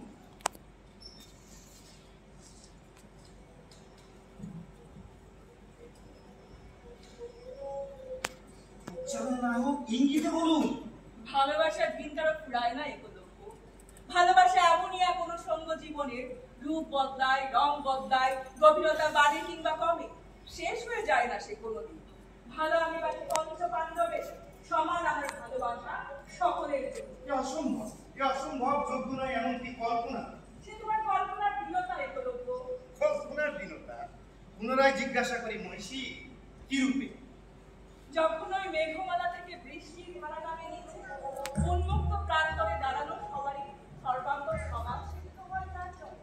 ইঙ্গিতে বলুন। ভালোবাসার দিন তারা ফুরায় না একলব্য। ভালোবাসা এমনই এক অনুষঙ্গ জীবনের, রূপ বদলায়, রং বদলায়, গভীরতা বাড়ে কিংবা কমে, শেষ হয়ে যায় না সে কোনোদিন। ভালো আমি বাকি পঞ্চ পাণ্ডবের সমান আমার ভালোবাসা সকলের জন্য। এ অসম্ভব যোগ্য নয় এমনকি কল্পনা। সে তোমার কল্পনার দৃঢ়তা একলব্য। কল্পনার দৃঢ়তা? পুনরায় জিজ্ঞাসা করি মহিষী, কি রূপে? যখন ওই মেঘমালা থেকে বৃষ্টির ধারা নামে নিচে উন্মুক্ত প্রান্তরে দাঁড়ানো সবারই সর্বাঙ্গ সমাজ শিক্ষিত হয় তার চলে।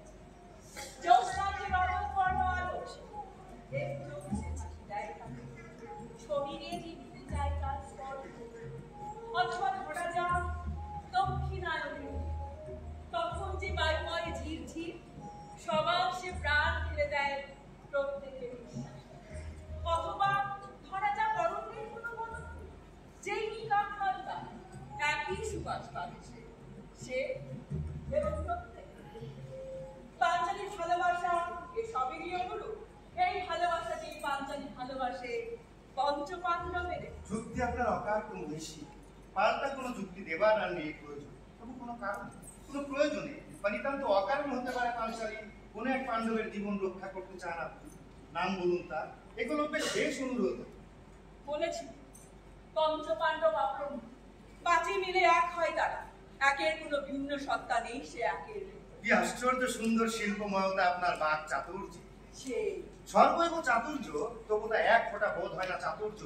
জ্যোৎস্নাকে রণবর্ণ আলো একটু দেয় তাকে, শরীরে জীবিতে যায় তার স্পর্শ। অথবা ধরা যাক দক্ষিণায়নে তখন যে বায়ুময় ঝিরঝির সবার সে প্রাণ ফেলে দেয় প্রত্যেকের বিশ্বাস। অথবা ধরা যাক অরণ্যের কোনো বদল, যেই নিকাম হালকা একই সুবাস পাচ্ছে সে এবং প্রত্যেক। পাঞ্চালীর ভালোবাসা এসবেরই অনুরূপ। এই ভালোবাসা যেই পাঞ্চালী ভালোবাসে পঞ্চ পাণ্ডবের। যুক্তি আপনার অকার্য মহিষী, পাল্টা কোনো যুক্তি দেবার আর নেই প্রয়োজন। তবু কোনো কারণ, কোনো প্রয়োজনে বা নিতান্ত অকারণ হতে পারে পাঞ্চালী কোনো এক পাণ্ডবের জীবন রক্ষা করতে চান আপনি। নাম বলুন তার, একলব্যের শেষ অনুরোধ। বলেছি পঞ্চ পাণ্ডব আপন, পাঁচে মিলে এক হয় তারা, একের কোনো ভিন্ন সত্তা নেই, সে একের। কি আশ্চর্য সুন্দর শিল্পময়তা আপনার বাক চাতুর্য। সেই সর্বৈব চাতুর্য, তবু তা এক ফোঁটা বোধ হয় না চাতুর্য।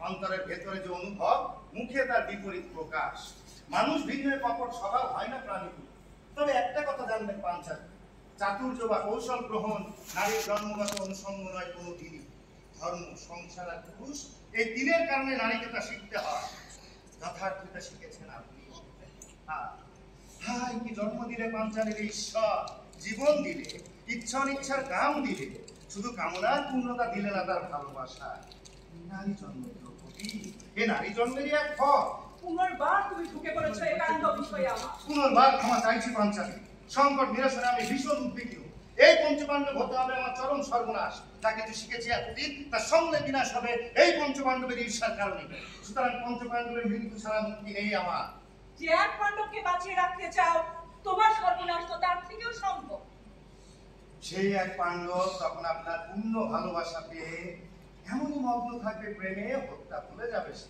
অন্তরের ভেতরে যে অনুভব, মুখে তার বিপরীত প্রকাশ। মানুষ ভিন্নের কপট স্বভাব হয় না প্রাণী। তবে একটা কথা জানবেন পাঞ্চালী, চাতুর্য বা কৌশল গ্রহণ নারীর জন্মগত অনুষঙ্গ নয় কোনো দিনই। ধর্ম, সংসার আর পুরুষ এই দিনের কারণে নারীকে তা শিখতে হয়। যথার্থতা শিখেছেন আপনি। হায় কি জন্ম দিলে পাঞ্চালীর ঈশ্বর, জীবন দিলে, ইচ্ছা অনিচ্ছার গাম দিলে, শুধু কামনার পূর্ণতা দিলে না তার ভালোবাসা। নারী জন্ম দ্রৌপদী, এ নারী জন্মেরই এক ফল। পুনর্বার তুমি ঢুকে পড়েছো একান্ত বিষয়ে আমার। পুনর্বার ক্ষমা চাইছি পাঞ্চালী, সংকট নিরসনে আমি ভীষণ উদ্বিগ্ন। এই পঞ্চপাণ্ডব হতে হবে আমার চরম সর্বনাশ। যা কিছু শিখেছি এতদিন তার সঙ্গে বিনাশ হবে এই পঞ্চপাণ্ডবের ঈর্ষার কারণে। সুতরাং পঞ্চপাণ্ডবের মৃত্যু ছাড়া মুক্তি নেই আমার। যে এক পাণ্ডবকে বাঁচিয়ে রাখতে চাও, তোমার সর্বনাশ তো তার থেকেও সম্ভব। সেই এক পাণ্ডব তখন আপনার পূর্ণ ভালোবাসা পেয়ে এমনই মগ্ন থাকবে প্রেমে, হত্যা ভুলে যাবে সে।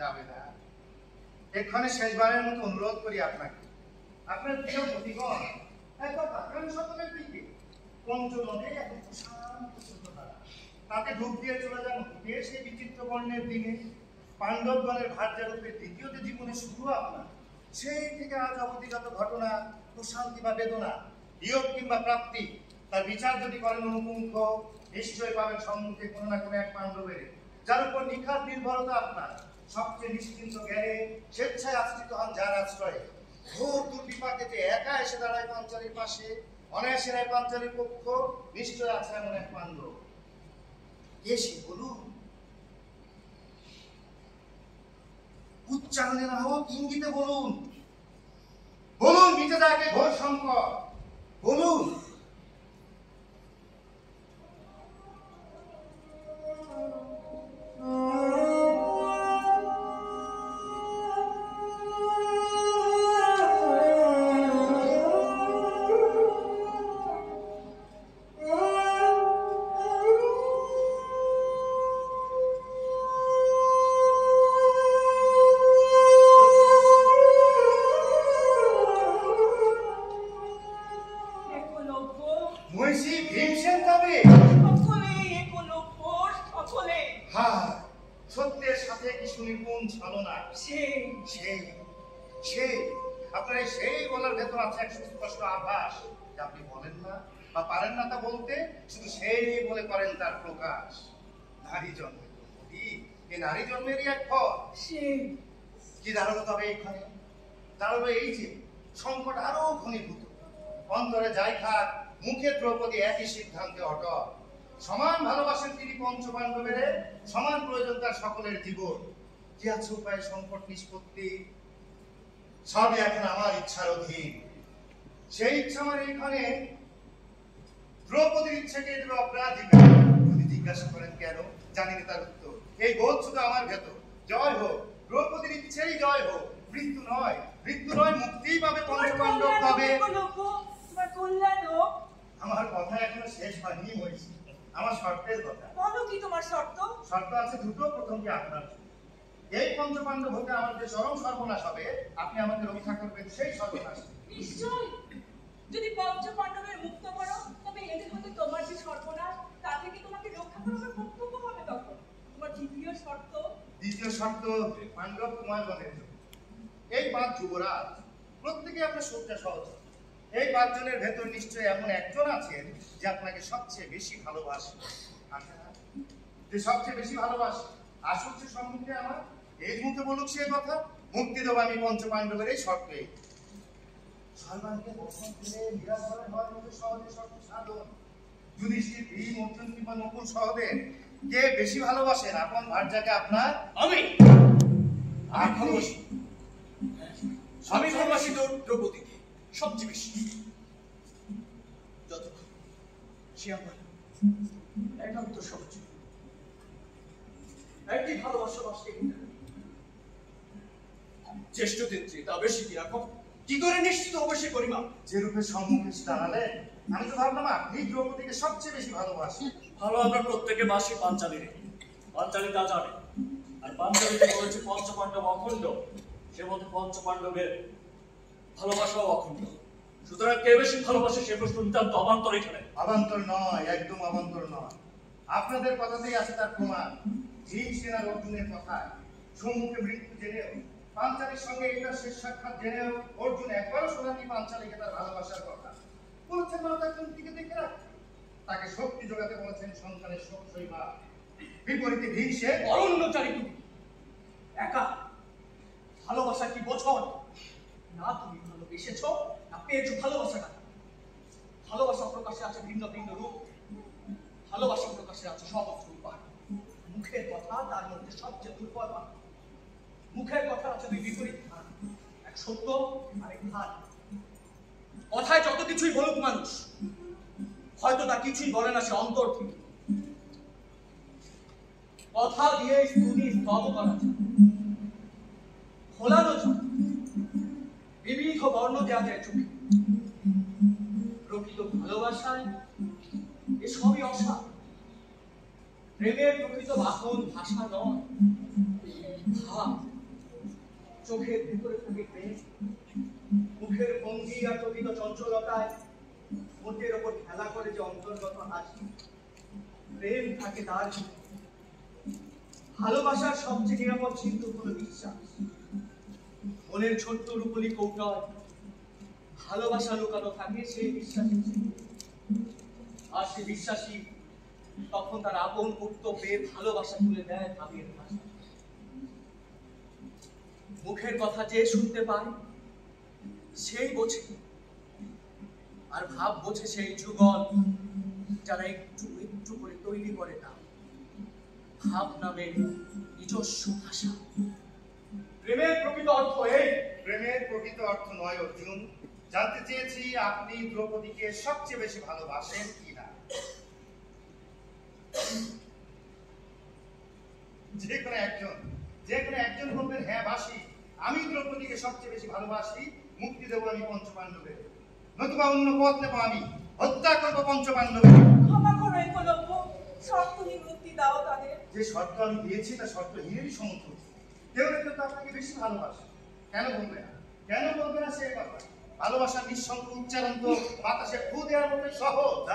যাবে না। এক্ষণে শেষবারের মতো অনুরোধ করি আপনাকে, আপনার প্রিয় প্রতিগণ একবার তাকান সকলের দিকে। পঞ্চনদে এখন প্রশান্ত স্রোতধারা, তাতে ডুব দিয়ে চলে যান হুকে সেই বিচিত্র বর্ণের দিনে। পাণ্ডবগণের ভার্যারূপের দ্বিতীয় যে জীবনে শুরু আপনার, সেই থেকে আজ অবধি যত ঘটনা, প্রশান্তি বা বেদনা, বিয়োগ কিংবা প্রাপ্তি, তার বিচার যদি করেন অনুপুঙ্খ, নিশ্চয় পাবেন সম্মুখে কোনো না কোনো এক পাণ্ডবের, যার উপর নিখাত নির্ভরতা আপনার। সবচেয়ে নিশ্চিন্ত জ্ঞানে স্বেচ্ছায় আশ্রিত হন যার আশ্রয়ে। ঘোর দুর্বিপাকে যে একা এসে দাঁড়ায় পাঞ্চালীর পাশে, অনায়াসে নেয় পাঞ্চালীর পক্ষ, নিশ্চয় আছে এমন এক পাণ্ডব। কে সে বলুন? উচ্চারণে না হোক, ইঙ্গিতে বলুন। বলুন মিটে যাকে ঘোর সংকট, বলুন। হ্যাঁ, সত্যের সাথে কি শুনি কোন ছলনা। সেই সেই সেই আপনার এই সেই বলার ভেতর আছে এক সুস্পষ্ট আভাস, যে আপনি বলেন না বা পারেন না তা বলতে, শুধু সেই বলে করেন তার প্রকাশ। নারী জন্মের প্রতি এই নারী জন্মেরই এক ফল। সেই কি দাঁড়ালো তবে এইখানে? দাঁড়ালো এই যে সংকট আরো ঘনীভূত, অন্তরে যাই থাক মুখে দ্রৌপদী একই সিদ্ধান্তে অটল। সমান ভালোবাসেন তিনি পঞ্চপাণ্ডবের, সমান প্রয়োজন তার সকলের জীবন। কি আছে উপায় সংকট নিষ্পত্তি? সবই এখন আমার ইচ্ছার অধীন। সেই ইচ্ছা আমার এইখানে দ্রৌপদীর ইচ্ছাকে দেবে অগ্রাধিকার। যদি জিজ্ঞাসা করেন কেন, জানি না তার উত্তর। এই বোধ শুধু আমার ভেতর। জয় হোক, দ্রৌপদীর ইচ্ছেই জয় হোক। মৃত্যু নয়, মৃত্যু নয়, মুক্তিই পাবে পঞ্চপাণ্ডব তবে। তোমার কল্যাণ হোক। আমার কথা এখনো শেষ হয়নি হয়েছে, আমার শর্তের কথা। বলো কি তোমার শর্ত? শর্ত আছে দুটো। প্রথম কি আপনার, এই পঞ্চপাণ্ডব হতে আমার যে চরম সর্বনাশ হবে, আপনি আমাকে রক্ষা করবেন সেই সর্বনাশ। নিশ্চয়, যদি পঞ্চপাণ্ডবের মুক্ত করো, তবে এদের হতে তোমার যে সর্বনাশ, তা থেকে তোমাকে রক্ষা করার কর্তব্য হবে তখন। তোমার দ্বিতীয় শর্ত? দ্বিতীয় শর্ত পাণ্ডব কুমারগণের জন্য। এই 5 যুবরাজ প্রত্যেকে আপনার শয্যা সহজ। এই 5 জনের ভেতর নিশ্চয়ই এমন একজন আছেন যে আপনাকে সবচেয়ে বেশি ভালোবাসে। আছে না? যে সবচেয়ে বেশি ভালোবাসে। আসুন সে সম্মুখে আমার, এই মুখে বলুক সে কথা। মুক্তি দেব আমি পঞ্চপাণ্ডবের এই শর্তে। সর্বাঙ্গে বসন ফিরে নিরাধরণ হওয়ার মধ্যে সহজে শর্ত সাধন। যুধিষ্ঠির, ভীম, অর্জুন কিংবা নকুল সহদেব কে বেশি ভালোবাসেন আপন ভার্যাকে আপনার? আমি আর ভালোবাসি। আমি ভালোবাসি দ্রৌপদীকে সবচেয়ে বেশি। যতক্ষণ সে আমার একান্ত সহজ, একটি ভালোবাসা বাসকে জ্যেষ্ঠদের চেয়ে তা বেশি কিরকম, কি করে নিশ্চিত হবে সে গরিমা? যে রূপে সম্মুখে দাঁড়ালেন, আমি তো ভাবলাম আপনি দ্রৌপদীকে সবচেয়ে বেশি ভালোবাসেন। ভালো আমরা প্রত্যেকে বাসি পাঞ্চালীরে, পাঞ্চালী তা জানে। আর পাঞ্চালীতে বলেছে পঞ্চপাণ্ডব অখণ্ড, সে মধ্যে পঞ্চপাণ্ডবের ভালোবাসাও অখণ্ড। সুতরাং কে বেশি ভালোবাসে সে প্রশ্ন নিতান্ত অবান্তর এখানে। অবান্তর নয়, একদম অবান্তর নয়। আপনাদের কথাতেই আছে তার প্রমাণ। ভীম সেনার অর্জুনের কথায় সম্মুখে মৃত্যু জেনেও, পাঞ্চালীর সঙ্গে এটা শেষ সাক্ষাৎ জেনেও অর্জুন একবারও শোনানি পাঞ্চালীকে তার ভালোবাসার কথা। বলেছেন না তার দিকে দেখে রাখতে, তাকে শক্তি যোগাতে বলেছেন সন্তানের শোক সইবা। বিপরীতে ভীমসেন অরণ্যচারী তুমি একা ভালোবাসা কি বোঝো না? তুমি ভালোবেসেছো না পেয়েছো ভালোবাসাটা? ভালোবাসা প্রকাশে আছে ভিন্ন ভিন্ন রূপ, ভালোবাসা প্রকাশে আছে সহজ উপায়। মুখের কথা তার মধ্যে সবচেয়ে দুর্বল বাক্য। মুখের কথা আছে দুই বিপরীত ধারা, এক সত্য আর এক ধার। কথায় যত কিছুই বলুক মানুষ, হয়তো তা কিছুই বলে না সে অন্তর থেকে। কথা দিয়ে স্তুতি স্তব করা যায়, খোলানো যায়, বিবিধ বর্ণ দেওয়া যায় চোখে। প্রকৃত ভালোবাসায় এসবই অসার। প্রেমের প্রকৃত বাহন ভাষা নয়, ভাব। চোখের ভিতরে থাকে প্রেম, মুখের ভঙ্গি আর প্রকৃত চঞ্চলতায় ঠোঁটের ওপর খেলা করে যে অন্তর্গত হাসি, প্রেম থাকে তার ভিতরে। ভালোবাসার সবচেয়ে নিরাপদ সিন্ধু হলো বিশ্বাস। মনের ছোট্ট রূপলি কৌটল ভালোবাসা লুকানো থাকে সেই বিশ্বাসী। আর সে বিশ্বাসী তখন তার আপন কর্তব্যে ভালোবাসা তুলে দেয় ভাবের ভাষা। মুখের কথা যে শুনতে পায় সেই বোঝে, আর ভাব বোঝে সেই যুগল যারা একটু একটু করে তৈরি করে না ভাব নামে নিজস্ব ভাষা। প্রেমের প্রকৃত অর্থ এই। প্রেমের প্রকৃত অর্থ নয় অর্জুন। জানতে চেয়েছি আপনি দ্রৌপদীকে সবচেয়ে বেশি ভালোবাসেন কিনা। যে কোনো একজন বলবেন হ্যাঁ বাসি, আমি দ্রৌপদীকে সবচেয়ে বেশি ভালোবাসি, মুক্তি দেবো আমি পঞ্চপাণ্ডবের, নতুবা অন্য পথ নেবো আমি, হত্যা করবো পঞ্চপাণ্ডবের। ক্ষমা করো একলব্য, শর্তহীন মুক্তি দাও তাদের। যে শর্ত আমি দিয়েছি তা শর্তহীনেরই সমর্থন। কেউ না কেউ তো আপনাকে বেশি ভালোবাসে, কেন বলবে না? কেন বলবে না সেই কথা? ভালোবাসার নিঃসঙ্গ উচ্চারণ তো বাতাসে ফু দেওয়ার মতো সহজ।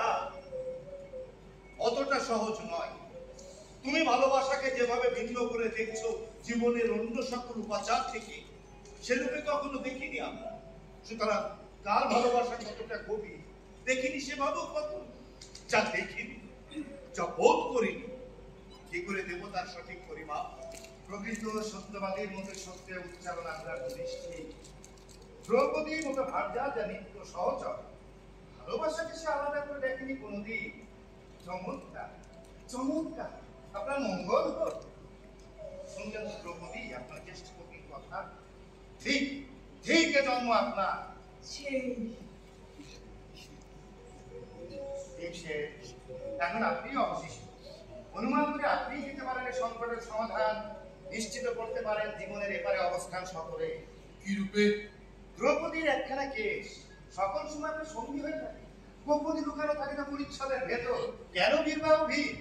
অতটা সহজ নয়। তুমি ভালোবাসাকে যেভাবে ভিন্ন করে দেখছো জীবনের অন্য সকল উপাচার থেকে, সেরূপে কখনো দেখিনি আমরা। সুতরাং কার ভালোবাসা কতটা গভীর দেখিনি, সেভাবেও কত যা দেখিনি, যা বোধ করিনি, কি করে দেব তার সঠিক পরিমাপ? প্রকৃত সত্যবাদীর মতো সত্যে উচ্চারণ আমরা দৃষ্টি, দ্রৌপদীর মতো ভার্যা যা নিত্য সহচর, ভালোবাসাকে সে আলাদা করে দেখেনি কোনোদিন। চমৎকার চমৎকার, আপনার মঙ্গল হোক। শুনলেন দ্রৌপদী আপনার জ্যেষ্ঠ পত্নীর কথা? ঠিক ঠিক জন্ম আপনার। এখন আপনি অবশিষ্ট, অনুমান করে আপনি দিতে পারেন এই সংকটের সমাধান, নিশ্চিত করতে পারেন জীবনের এপারে অবস্থান সকলে। কি রূপে? দ্রৌপদীর একখানা কেশ সকল সময় আপনার সঙ্গী হয়ে থাকে, গোপনে লুকানো থাকে না পরিচ্ছদের ভেতর। কেন বীরবাহু ভীর?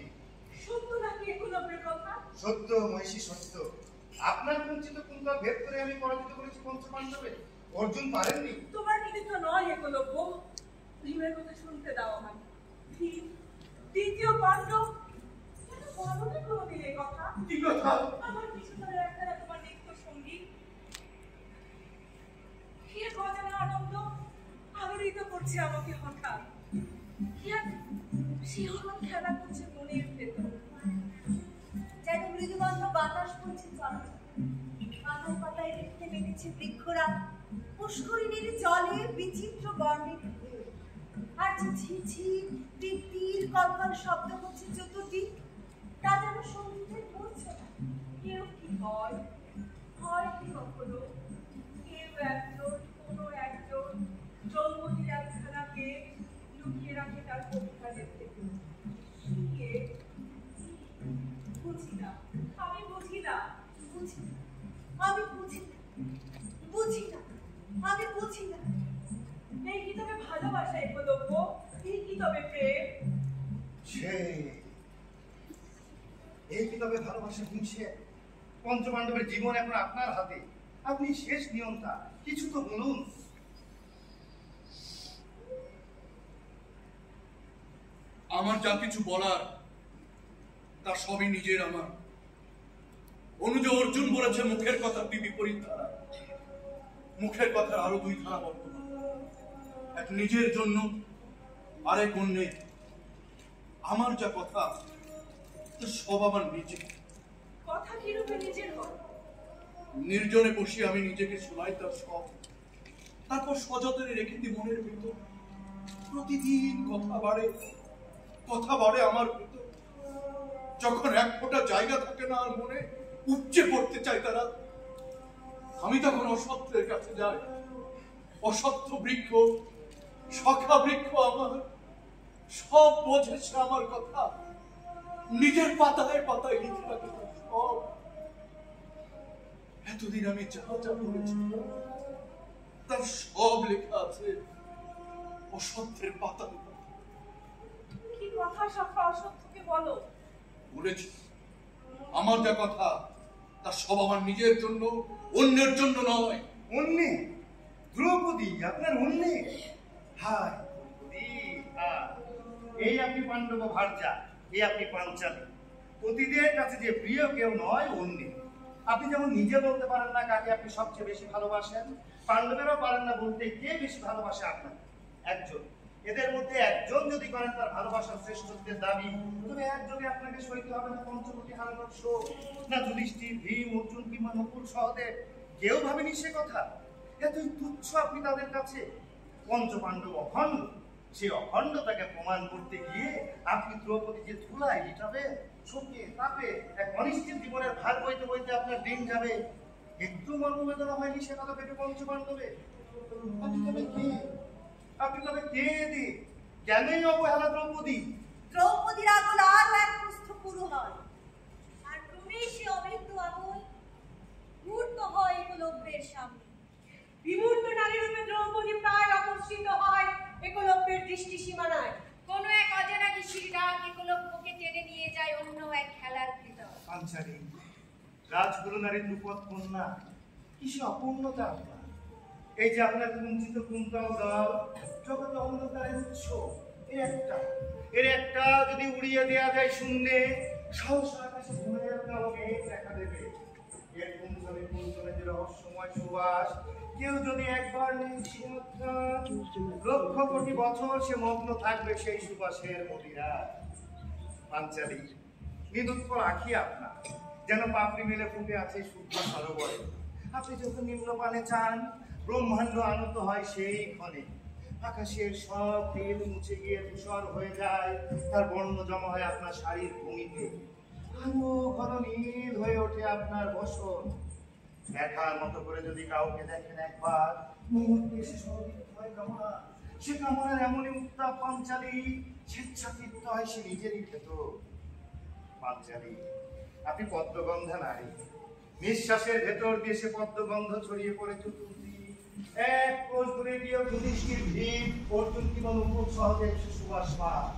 সত্য নাকি একলব্যের কথা? সত্য মহিষী সত্য। আপনার কুঞ্চিত কুন্তল ভেদ করে আমি পরাজিত করেছি পঞ্চপাণ্ডবে, অর্জুন পারেননি। তোমার কৃতিত্ব নয় একলব্য, ভীমের কথা শুনতে দাও আমাকে। ভীম দ্বিতীয় পাণ্ডব, কেন বলনি কোনোদিন এই কথা? কি কথা? আমার পিছু ধরে একখানা তোমার নিত্য সঙ্গী, কি এক অজানা আনন্দ আলোড়িত করছে আমাকে হঠাৎ, কি এক শিহরণ খেলা করছে মনের ভেতর। যেন মৃদুবন্ধ বাতাস বইছে চলাচল, পাতায় পাতায় দেখতে মেতেছে বৃক্ষরা, পুষ্করিণীর জলে বিচিত্র বর্ণের ঢেউ। আর যে ঝিঝির বৃত্তির কলকল শব্দ হচ্ছে চতুর্দিক, তা যেন সঙ্গীতের মূর্ছনা। কেউ কি হয় কি কখনো কেউ একজন কোনো একজন জন্মদিন একখানাকে লুকিয়ে রাখে তার কবিতাদের থেকে। কে? বুঝি না, আমি বুঝি না। বুঝি না, আমি বুঝি না, বুঝি না, আমি বুঝি না। এই কি তবে ভালোবাসা একলব্য? এই কি তবে প্রেম? এই কি তবে ভালোবাসা হিংসে? পঞ্চপাণ্ডবের জীবন এখন আপনার হাতে, আপনি শেষ নিয়ন্তা, কিছু তো বলুন। আমার যা কিছু বলার তা সবই নিজের আমার। অনুজ অর্জুন বলেছে মুখের কথা বিপরীত ধারা, মুখের কথা আরো দুই ধারা বর্তমান, এক নিজের জন্য আরেক অন্যের। আমার যা কথা সব আমার নিজে। কথা কি রূপে নিজের হয়? নির্জনে বসে আমি নিজেকে শোনাই তার সব, তারপর সযত্নে রেখে দিই মনের ভিতর। প্রতিদিন কথা বাড়ে আমার ভিতর। যখন এক ফোঁটা জায়গা থাকে না আর মনে, উপচে পড়তে চাই তারা, আমি তখন অসত্যের কাছে যাই। অসত্য বৃক্ষ, সখা বৃক্ষ আমার, সব বোঝেছে আমার কথা, নিজের পাতায় পাতায় লিখে রাখে সব। এতদিন আমি যা যা বলেছি তার সব লেখা আছে অসত্যের পাতায়। কি কথা সখা অসত্যকে বলো? বলেছি আমার যা কথা তা সব আমার নিজের জন্য, অন্যের জন্য নয়। অন্যে? দ্রৌপদী আপনার অন্যে? হায় দ্রৌপদী, এই আপনি পাণ্ডব ভার্যা, এই আপনি পাঞ্চালী। পতিদের কাছে যে প্রিয় কেউ নয় অন্যে। আপনি যেমন নিজে বলতে পারেন না কাকে আপনি সবচেয়ে বেশি ভালোবাসেন, পাণ্ডবেরাও পারেন না বলতে কে বেশি ভালোবাসে আপনার। একজন, এদের মধ্যে একজন যদি করেন তার ভালোবাসার শ্রেষ্ঠত্বের দাবি, তবে একজনে আপনাকে সইতে হবে না পঞ্চবটী হারানোর শোক, না যুধিষ্ঠির, ভীম, অর্জুন কিংবা নকুল সহদেব। কেউ ভাবেনি সে কথা। এতই তুচ্ছ আপনি তাদের কাছে। পঞ্চপাণ্ডব অখণ্ড, সেই অখণ্ডতাকে প্রমাণ করতে গিয়ে আপনি দ্রৌপদী যে ধুলায় লিটাবে, শোকে তাপে এক অনিশ্চিত জীবনের ভার বইতে বইতে আপনার দিন যাবে, একটু মর্মবেদনা হয়নি সে কথা ভেবে পঞ্চপাণ্ডবে? আপনি তবে কে? আপনি তবে কে দি? কেনই অবহেলা দ্রৌপদী? দ্রৌপদীর আগুন আরো এক প্রস্থ পুরো হয়, আর ক্রমেই সে অমৃত আগুন মূর্ত হয় একলব্যের সামনে। বিমূর্ত নারী রূপে দ্রৌপদী প্রায় অপসৃত হয় একলব্যের দৃষ্টি সীমানায়। কোন এক অজানা নিশির ডাক একলব্যকে টেনে নিয়ে যায় অন্য এক খেলার ভিতর। পাঞ্চালী, রাজগুরু নারী দ্রুপদ কন্যা, কিসে অপূর্ণতা আপনার! এই যে আপনার কুঞ্চিত কুন্তল দল, জগতে অন্ধকারের উৎস, এর একটা যদি উড়িয়ে দেয়া যায় শূন্যে, সাহসা আকাশে ঘুমের কালো মেঘ দেখা দেবে। এর কুঞ্চনে কুঞ্চনে যে রহস্যময় সুবাস, কেউ যদি একবার নেই সাবধান, লক্ষ কোটি বছর সে মগ্ন থাকবে সেই সুবাসের মদিরা। পাঞ্চালী, নিদুৎপল আঁখি আপনার যেন পাপড়ি মেলে ফুটে আছে শুদ্ধ সরোবরে। আপনি যখন নিম্ন পানে চান, ব্রহ্মাণ্ড আনত হয় সেই ক্ষণে। আকাশের সব নীল মুছে গিয়ে ধূসর হয়ে যায়, তার বর্ণ জমা হয় আপনার শাড়ির ভূমিতে। ঘন ঘন নীল হয়ে ওঠে আপনার বসন। দেখার মতো করে যদি কাউকে দেখেন একবার, মুহূর্তে এসে সর্বিত হয় কামনা। সে কামনার এমনই উত্তাপ পাঞ্চালী, স্বেচ্ছাকৃত হয় সে নিজেরই ক্ষেত। পাঞ্চালী, আপনি পদ্মগন্ধা নারী, নিঃশ্বাসের ভেতর দিয়ে সে পদ্মগন্ধ ছড়িয়ে পড়ে চতুর্দিক। এক কোষ দূরে গিয়েও যুধিষ্ঠির ভিড়, অর্জুন কেবল উপর সহজে সে সুবাস পায়।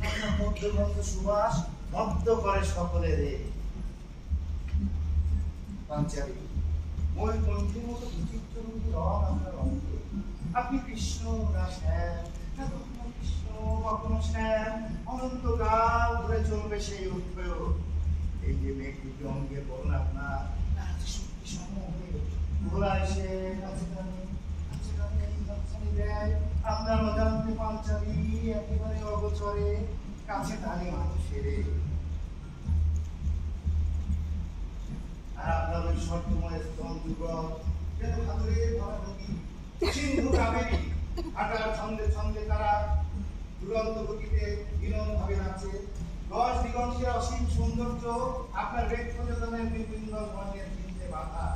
আপনার পদ্মগন্ধ সুবাস মগ্ধ করে সকলের। পাঞ্চালী, ময়ূরকণ্ঠের মতো বিচিত্র রূপী রং আপনার অঙ্গে। আপনি কৃষ্ণ না শ্যাম, কখনো কৃষ্ণ কখনো শ্যাম, অনন্তকাল ধরে চলবে সেই উৎপেয়। এই যে মেঘরূপী অঙ্গের বরণ আপনার, শক্তি সমূহ ঘোরা এসে কাছে টানে দেয়। আপনার অজান্তে পাঞ্চালী একেবারে অগোচরে কাছে টানে মানুষের। আর আপনার ওই শর্তময় স্তন যুগল যেন ভাদরে ভরা নদী, সিন্ধু কাবেরী, হাঁটার ছন্দে ছন্দে তারা দুরন্ত গতিতে বিনন ভাবে নাচে। 10 দিগন্তের অসীম সৌন্দর্য আপনার বেগ প্রযোজনের বিভিন্ন বর্ণের চিনতে বাধা।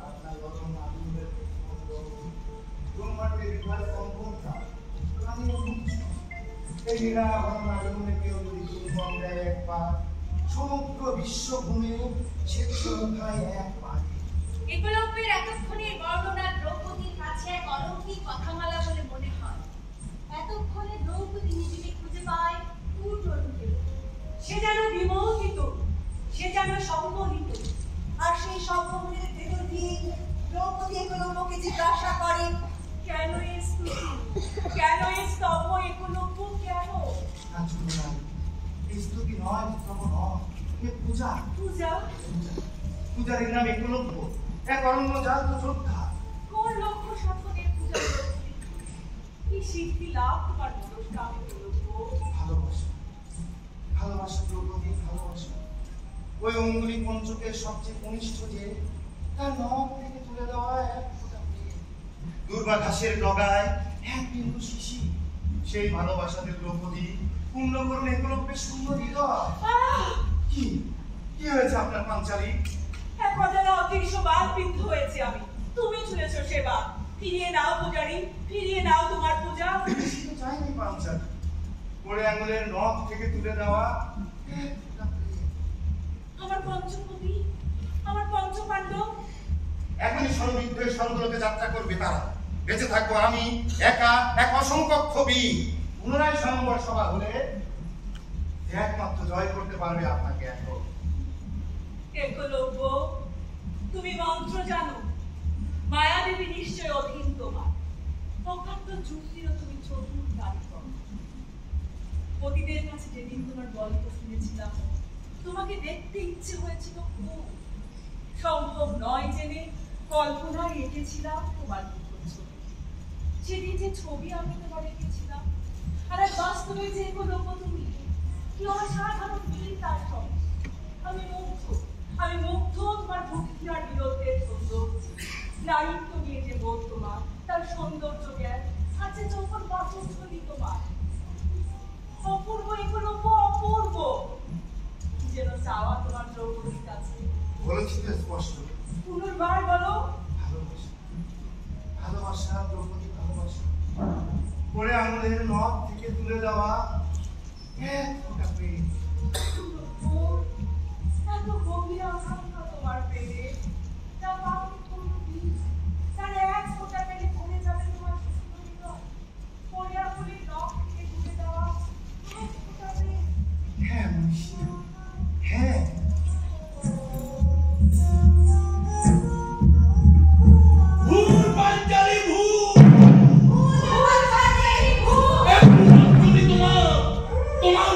আপনার গঠন আগুনের ব্রহ্মাণ্ডের বিভাগ কম্পনটা এই নিরাভরণ আগুনে কেউ যদি চুম্বন দেয় একবার, সমগ্র বিশ্বভূমি স্বেচ্ছায় এক পাখি। একলব্যের এতক্ষণের বর্ণনা দ্রৌপদীর কাছে এক অলৌকিক কথামালা বলে মনে হয়। এতক্ষণে দ্রৌপদী নিজেকে খুঁজে পায় পূর্ণরূপে। সে যেন বিমোহিত, সে যেন সম্মোহিত। আর সেই সম্মোহনের ভেতর দিয়ে দ্রৌপদী একলব্যকে জিজ্ঞাসা করে, কেন এই স্তুতি, কেন এই স্তব, একলব্য কেন? এই স্তুতি নয়, স্তব নয়, এ পূজা। পূজা? পূজারীর নাম একলব্য, এক অরণ্য জাত শ্রদ্ধা। কোন লক্ষ্য সাধনের পূজা করছি? কি সিদ্ধি লাভ তোমার মনস্কাম একলব্য? ভালোবাসা, ভালোবাসা দ্রৌপদী, ভালোবাসা। ওই অঙ্গুলি পঞ্চকের সবচেয়ে কনিষ্ঠ যে, তার নখ থেকে তুলে দেওয়া এক ফোঁটা মেঘ, দুর্বা ঘাসের ডগায় এক বিন্দু শিশি। সেই ভালোবাসাতে দ্রৌপদী পূর্ণ করুন একলব্যের শূন্য হৃদয়। কি কি হয়েছে আপনার পাঞ্চালী? এক অজানা অদৃশ্য বাদ বিদ্ধ হয়েছে আমি। তুমি ছুঁড়েছ সে বাদ। ফিরিয়ে নাও পূজারী, ফিরিয়ে নাও তোমার পূজা। চাইনি পাঞ্চালী, পরে আঙুলের নখ থেকে তুলে দেওয়া আমার পঞ্চপতি, আমার পঞ্চপাণ্ডব এখনই সর্ববিদ্ধ স্বর্গলোকে যাত্রা করবে তারা। বেঁচে থাকবো আমি একা, এক অসংখ্য বীর। পুনরায় সমবর সভা হলে একমাত্র জয় করতে পারবে আপনাকে। এখন একলব্য, তুমি মন্ত্র জানো, মায়াদেবী নিশ্চয় অধীন তোমার। অকান্ত যুক্তিরও তুমি চতুর কারিগর। পতিদের কাছে যেদিন তোমার গল্প শুনেছিলাম, তোমাকে দেখতে ইচ্ছে হয়েছিল খুব। সম্ভব নয় জেনে কল্পনায় এঁকেছিলাম তোমার মুখর ছবি। সেদিন যে ছবি আমি তোমার এঁকেছিলাম, আর এক বাস্তবে যে একলব্য তুমি, কি অসাধারণ বীর তার সঙ্গে। আমি মুগ্ধ তোমার ভক্তি আর বিরোধের সৌন্দর্য। নারীত্ব নিয়ে যে বোধ তোমার, তার সৌন্দর্য জ্ঞান আছে যখন বাচনস্থলী তোমার। অপূর্ব একলব্য, অপূর্ব। কি যেন চাওয়া তোমার দ্রৌপদীর কাছে? বলেছি তো স্পষ্ট, পুনর্বার বলো। ভালোবাসা, ভালোবাসা দ্রৌপদী, ভালোবাসা। পরে আঙুলের নখ থেকে তুলে দেওয়া এক ফোঁটা প্রেম। এত গভীর আকাঙ্ক্ষা তোমার পেলে, যা পাবে কোনদিন, তার এক ফোঁটা পেলে পড়ে যাবে তোমার হৃদয়। পরে আঙুলের নখ থেকে তুলে দেওয়া এক ফোঁটা প্রেম। হ্যাঁ মনীষী, হ্যাঁ। ভুল পাঞ্চালী, ভুল। পাঞ্চালী, ভুল। তোমার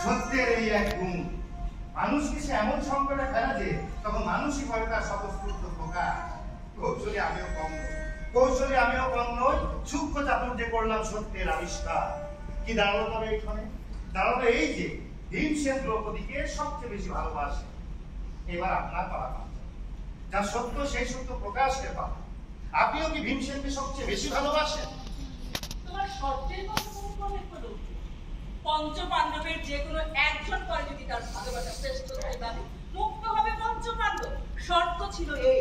সত্যের এই এক গুণ। মানুষকে সে এমন সংকটে ফেলা যে তখন মানুষই করে তার স্বতঃস্ফূর্ত প্রকাশ। কৌশলী আমিও কম নই, সূক্ষ্ম চাতুর্যে করলাম সত্যের আবিষ্কার। কি দাঁড়ালো তবে এইখানে? দাঁড়ালো এই যে ভীমসেন দ্রৌপদীকে সবচেয়ে বেশি ভালোবাসে। এবার আপনার পালা, যা সত্য সেই সত্য প্রকাশের পালা। আপনিও কি ভীমসেনকে সবচেয়ে বেশি ভালোবাসেন? তোমার শর্তের কথা মনে করো। পঞ্চ পাণ্ডবের যে কোনো একজন পরে যদি তার ভালোবাসা শ্রেষ্ঠ হয় ভাবে মুক্ত হবে পঞ্চ পাণ্ডব। শর্ত ছিল এই,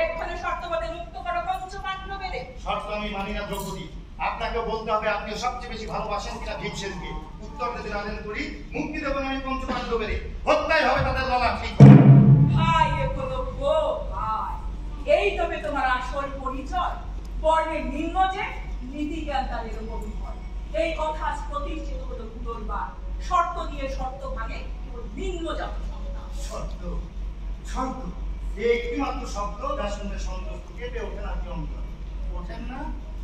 এখানে শর্ত বাদে মুক্ত করো পঞ্চ পাণ্ডবের। শর্ত আমি মানি না দ্রৌপদী। আপনাকে বলতে হবে আপনি সবচেয়ে বেশি ভালোবাসেন কিনা ভীমসেনকে। উত্তর যদি না দেন করি মুক্তি দেবেন আমি পঞ্চ পাণ্ডবের, হত্যাই হবে তাদের লড়া। ঠিক ভাই একলব্য ভাই, এই তবে তোমার আসল পরিচয়। বর্ণের নিম্ন যে নীতি জ্ঞান তাদের অভিভয়। এই কথা আজ প্রতিষ্ঠিত হলো পুনর্বার। শর্ত দিয়ে শর্ত ভাঙে কেবল নিম্ন জাত সন্তান। শর্ত শর্ত এই একটিমাত্র শব্দ যা শুনলে সন্তুষ্ট কেঁপে ওঠেন আপনি অন্তর। ওঠেন না?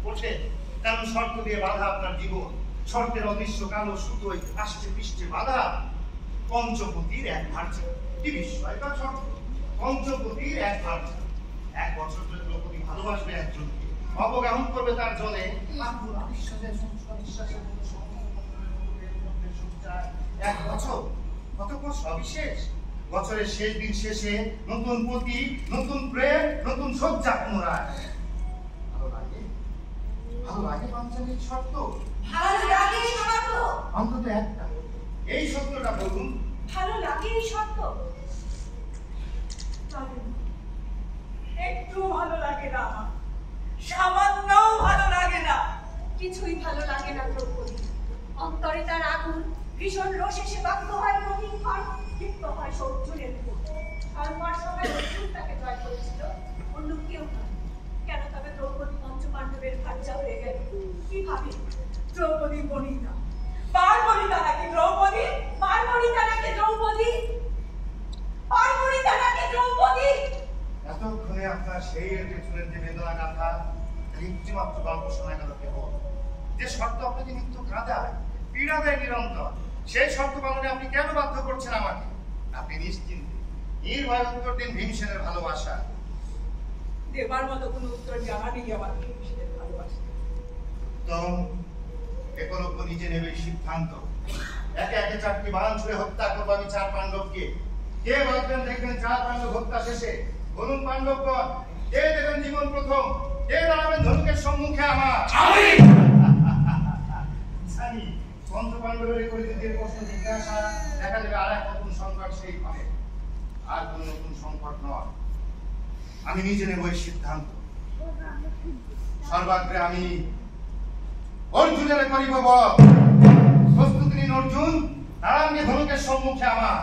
ওঠেন। কারণ শর্ত দিয়ে বাধা আপনার জীবন। শর্তের অদৃশ্য কালো সুতোয় আসছে পৃষ্ঠে বাধা। পঞ্চপতির এক ভার্যা, কি বিস্ময়কর শর্ত! পঞ্চপতির এক ভার্যা। 1 বছর ধরে দ্রৌপদী ভালোবাসবে একজনকে, অবগাহন করবে তার জলে। এক বছর কতক্ষণ সবিশেষ। বছরের শেষ দিন শেষে নতুন পতি, নতুন প্রেম, নতুন সজ্জা পুনরায়। ভালো লাগে পাঞ্চালীর শর্ত? ভালো লাগে এই শর্ত? অন্তত একটা এই শর্তটা বলুন। ভালো লাগে এই শর্ত? একটু ভালো লাগে না আমার, সামান্যও ভালো লাগে না। কিছুই ভালো লাগে না দ্রৌপদী। অন্তরে তার আগুন ভীষণ রোষে সে বাধ্য হয় প্রতিক্ষণ ক্ষিপ্ত হয় অর্জুনের উপর। আর সময় অর্জুন তাকে জয় করেছিল, অন্য কেউ নয়। কেন তবে দ্রৌপদী পঞ্চপাণ্ডবের ভার্যা হয়ে গেল? কি ভাবি? দ্রৌপদী বনিতা, পার্বণিতা নাকি দ্রৌপদী? পার্বণিতা নাকি দ্রৌপদী? পার্বণিতা নাকি দ্রৌপদী? এতক্ষণে আপনার সেই পেছনের যে বেদনা গাথা একটিমাত্র গল্প শোনা গেল কেবল। যে শর্ত আপনাকে নিত্য কাঁদায়, পীড়া দেয় নিরন্তর, সেই শর্ত পালনে আপনি কেন বাধ্য করছেন আমাকে? আপনি নিশ্চিন্তে নির্ভয় উত্তর দিন ভীমসেনের ভালোবাসা। দেবার মতো কোনো উত্তর জানা নেই আমার ভীমসেনের ভালোবাসা। তো একলব্য নিজে নেবে সিদ্ধান্ত। একে একে 4টি বাণ ছুড়ে হত্যা করবো আমি 4 পাণ্ডবকে। কে ভাববেন দেখবেন 4 পাণ্ডব হত্যা শেষে? বলুন পাণ্ডবগণ, কে দেবেন জীবন প্রথম? কে দাঁড়াবেন ধনুকের সম্মুখে আমার? আমি জানি পঞ্চ পাণ্ডবের পরিচিতির প্রশ্ন জিজ্ঞাসা দেখা যাবে আর এক নতুন সংকট সেই ঘরে। আর কোন নতুন সংকট নয়, আমি নিজে নেব এই সিদ্ধান্ত। সর্বাগ্রে আমি অর্জুনের করিব বধ। প্রস্তুতি নিন অর্জুন, দাঁড়ান ধনুকের সম্মুখে আমার।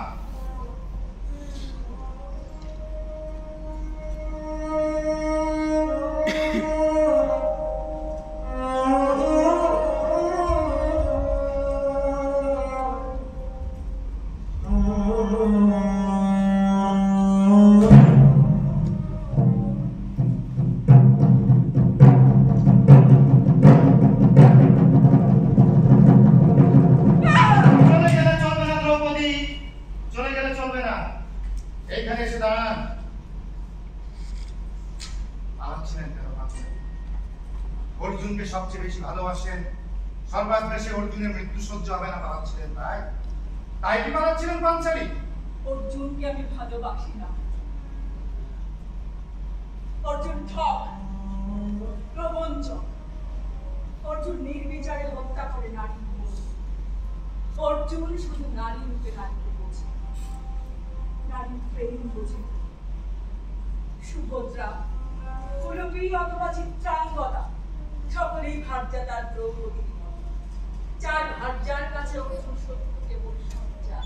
অর্জুনকে সবচেয়ে বেশি ভালোবাসেন, সর্বাগ্রে অর্জুনের মৃত্যু সহ্য হবে না পালাচ্ছিলেন। তাই কি পালাচ্ছিলেন পাঞ্চালী? অর্জুনকে আমি ভালোবাসি না। অর্জুন ঠক, প্রবঞ্চক। অর্জুন নির্বিচারে হত্যা করে নারী। অর্জুন শুধু নারী রূপে নারীকে বোঝে, নারী প্রেম বোঝে। সুভদ্রা, কুলবী অথবা চিত্রাঙ্গদা সকলেই ভার্যা তার দ্রৌপদী। 4 ভার্যার কাছে অর্জুন সত্য কেবল সজ্জা।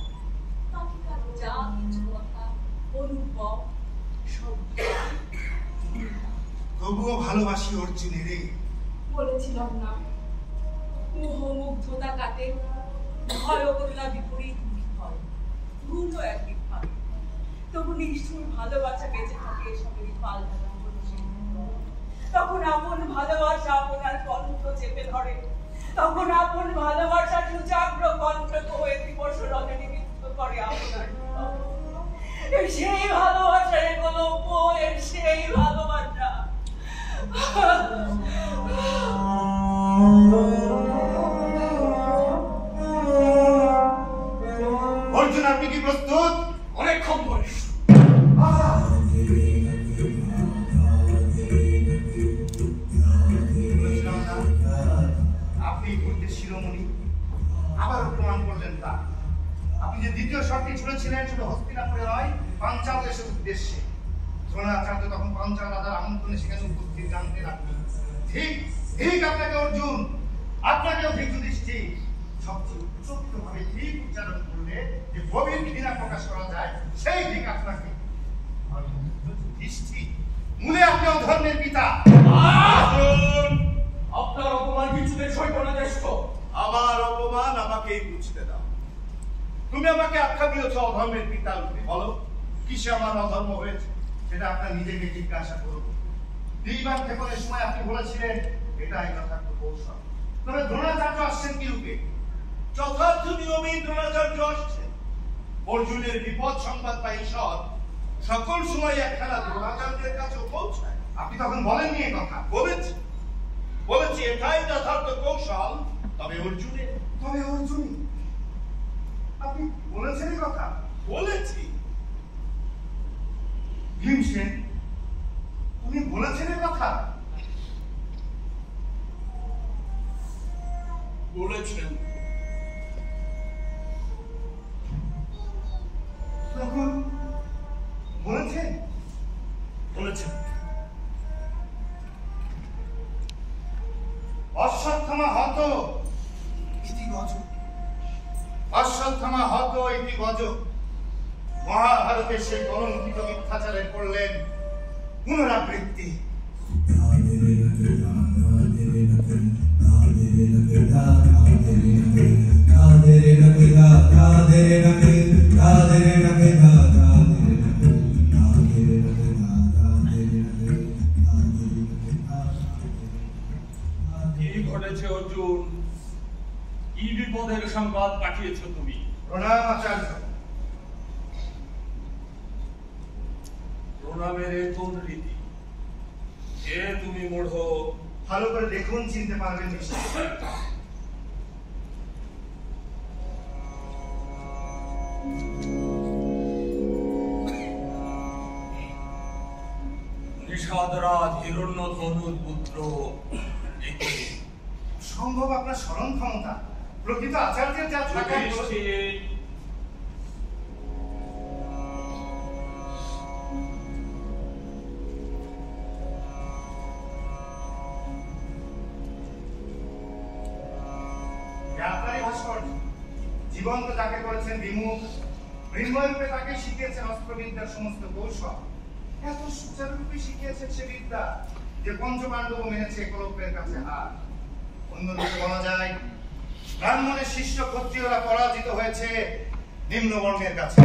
বাকিকার যা কিছু কথা অনুভব সব তবুও ভালোবাসি অর্জুনের। বলেছিলাম না, মোহমুগ্ধতা কাটে, ভয় করুণা বিপরীত হয়, গুণও একই ভাবে। তবু নিষ্ঠুর ভালোবাসা বেঁচে থাকে এসবেরই পাল্টা। তখন আপন ভালোবাসা আপনার কণ্ঠ চেপে ধরে, তখন আপন ভালোবাসা সুজাগ্র কণ্ঠ হয়ে দিবস রণে অর্জুন, আপনি কি প্রস্তুত? অনেকক্ষণ ধরে বলেছিলাম না, আপনি ধৈর্যের শিরোমণি। আবারও প্রমাণ করলেন তা। আপনি যে দ্বিতীয় শটটি ছুঁড়েছিলেন শুধু হস্তিনাপুরে নয়, পাঞ্চাল দেশের উদ্দেশ্যে। দ্রোণাচার্য তখন পাঞ্চাল রাজার আমন্ত্রণে সেখানে উপস্থিত, জানতেন আপনি। ঠিক ঠিক আপনাকে অর্জুন, আপনাকেও ঠিক যুধিষ্ঠির সবচেয়ে উচ্চভাবে ঠিক উচ্চারণ করলে যে গভীর ঘৃণা প্রকাশ করা যায়, সেই ঠিক আপনাকে। যুধিষ্ঠির, মূলে আপনিও ধর্মের পিতা। অর্জুন, আপনার অপমান কিছুতে সইব না জ্যেষ্ঠ। আমার অপমান আমাকেই বুঝতে দাও। তুমি আমাকে আখ্যা দিয়েছ অধর্মের পিতা রূপে। বলো, কিসে আমার অধর্ম হয়েছে? সেটা আপনার নিজেকে জিজ্ঞাসা করুন। দ্বিবার ক্ষেপণের সময় আপনি বলেছিলেন এটাই যথার্থ কৌশল। তবে দ্রোণাচার্য আসছেন কি রূপে? যথার্থ নিয়মেই দ্রোণাচার্য আসছেন। অর্জুনের বিপদ সংবাদ পাই ঈশ্বর সকল সময় একখানা দ্রোণাচার্যের কাছে পৌঁছায়। আপনি তখন বলেননি এ কথা? বলেছি এটাই যথার্থ কৌশল। তবে অর্জুনের আপনি বলেছেন এই কথা? বলেছি। ভীমসেন, উনি বলেছেন এই কথা? বলেছেন। তখন বলেছেন? বলেছেন। অশ্বত্থামা হত ইতি গজ, অশ্বত্থামা হত ইতি গজ। মহাভারতের সেই কলঙ্কিত মিথ্যাচারে করলেন পুনরাবৃত্তি। কি ঘটেছে অর্জুন? কি বিপদের সংবাদ পাঠিয়েছ তুমি? প্রণাম আচার্য। প্রণামের এ কোন রীতি? কে তুমি মূঢ়? ভালো করে দেখুন, চিনতে পারবেন নিশ্চয়। নিষাদরাজ হিরণ্যধনুর পুত্র একে। সম্ভব আপনার স্মরণ ক্ষমতা প্রকৃত আচার্যের যা থাকার যুধিষ্ঠির, আপনারই ভাস্কর্য। জীবন্ত যাকে করেছেন বিমুখ, মৃন্ময়রূপে তাকে শিখিয়েছেন অস্ত্রবিদ্যার সমস্ত কৌশল। এত সুচারুরূপে শিখিয়েছেন সে বিদ্যা যে পঞ্চপাণ্ডব মেনেছে একলব্যের কাছে হার। অন্যদিকে বলা যায় ব্রাহ্মণের শিষ্য ক্ষত্রিয়রা পরাজিত হয়েছে নিম্নবর্ণের কাছে।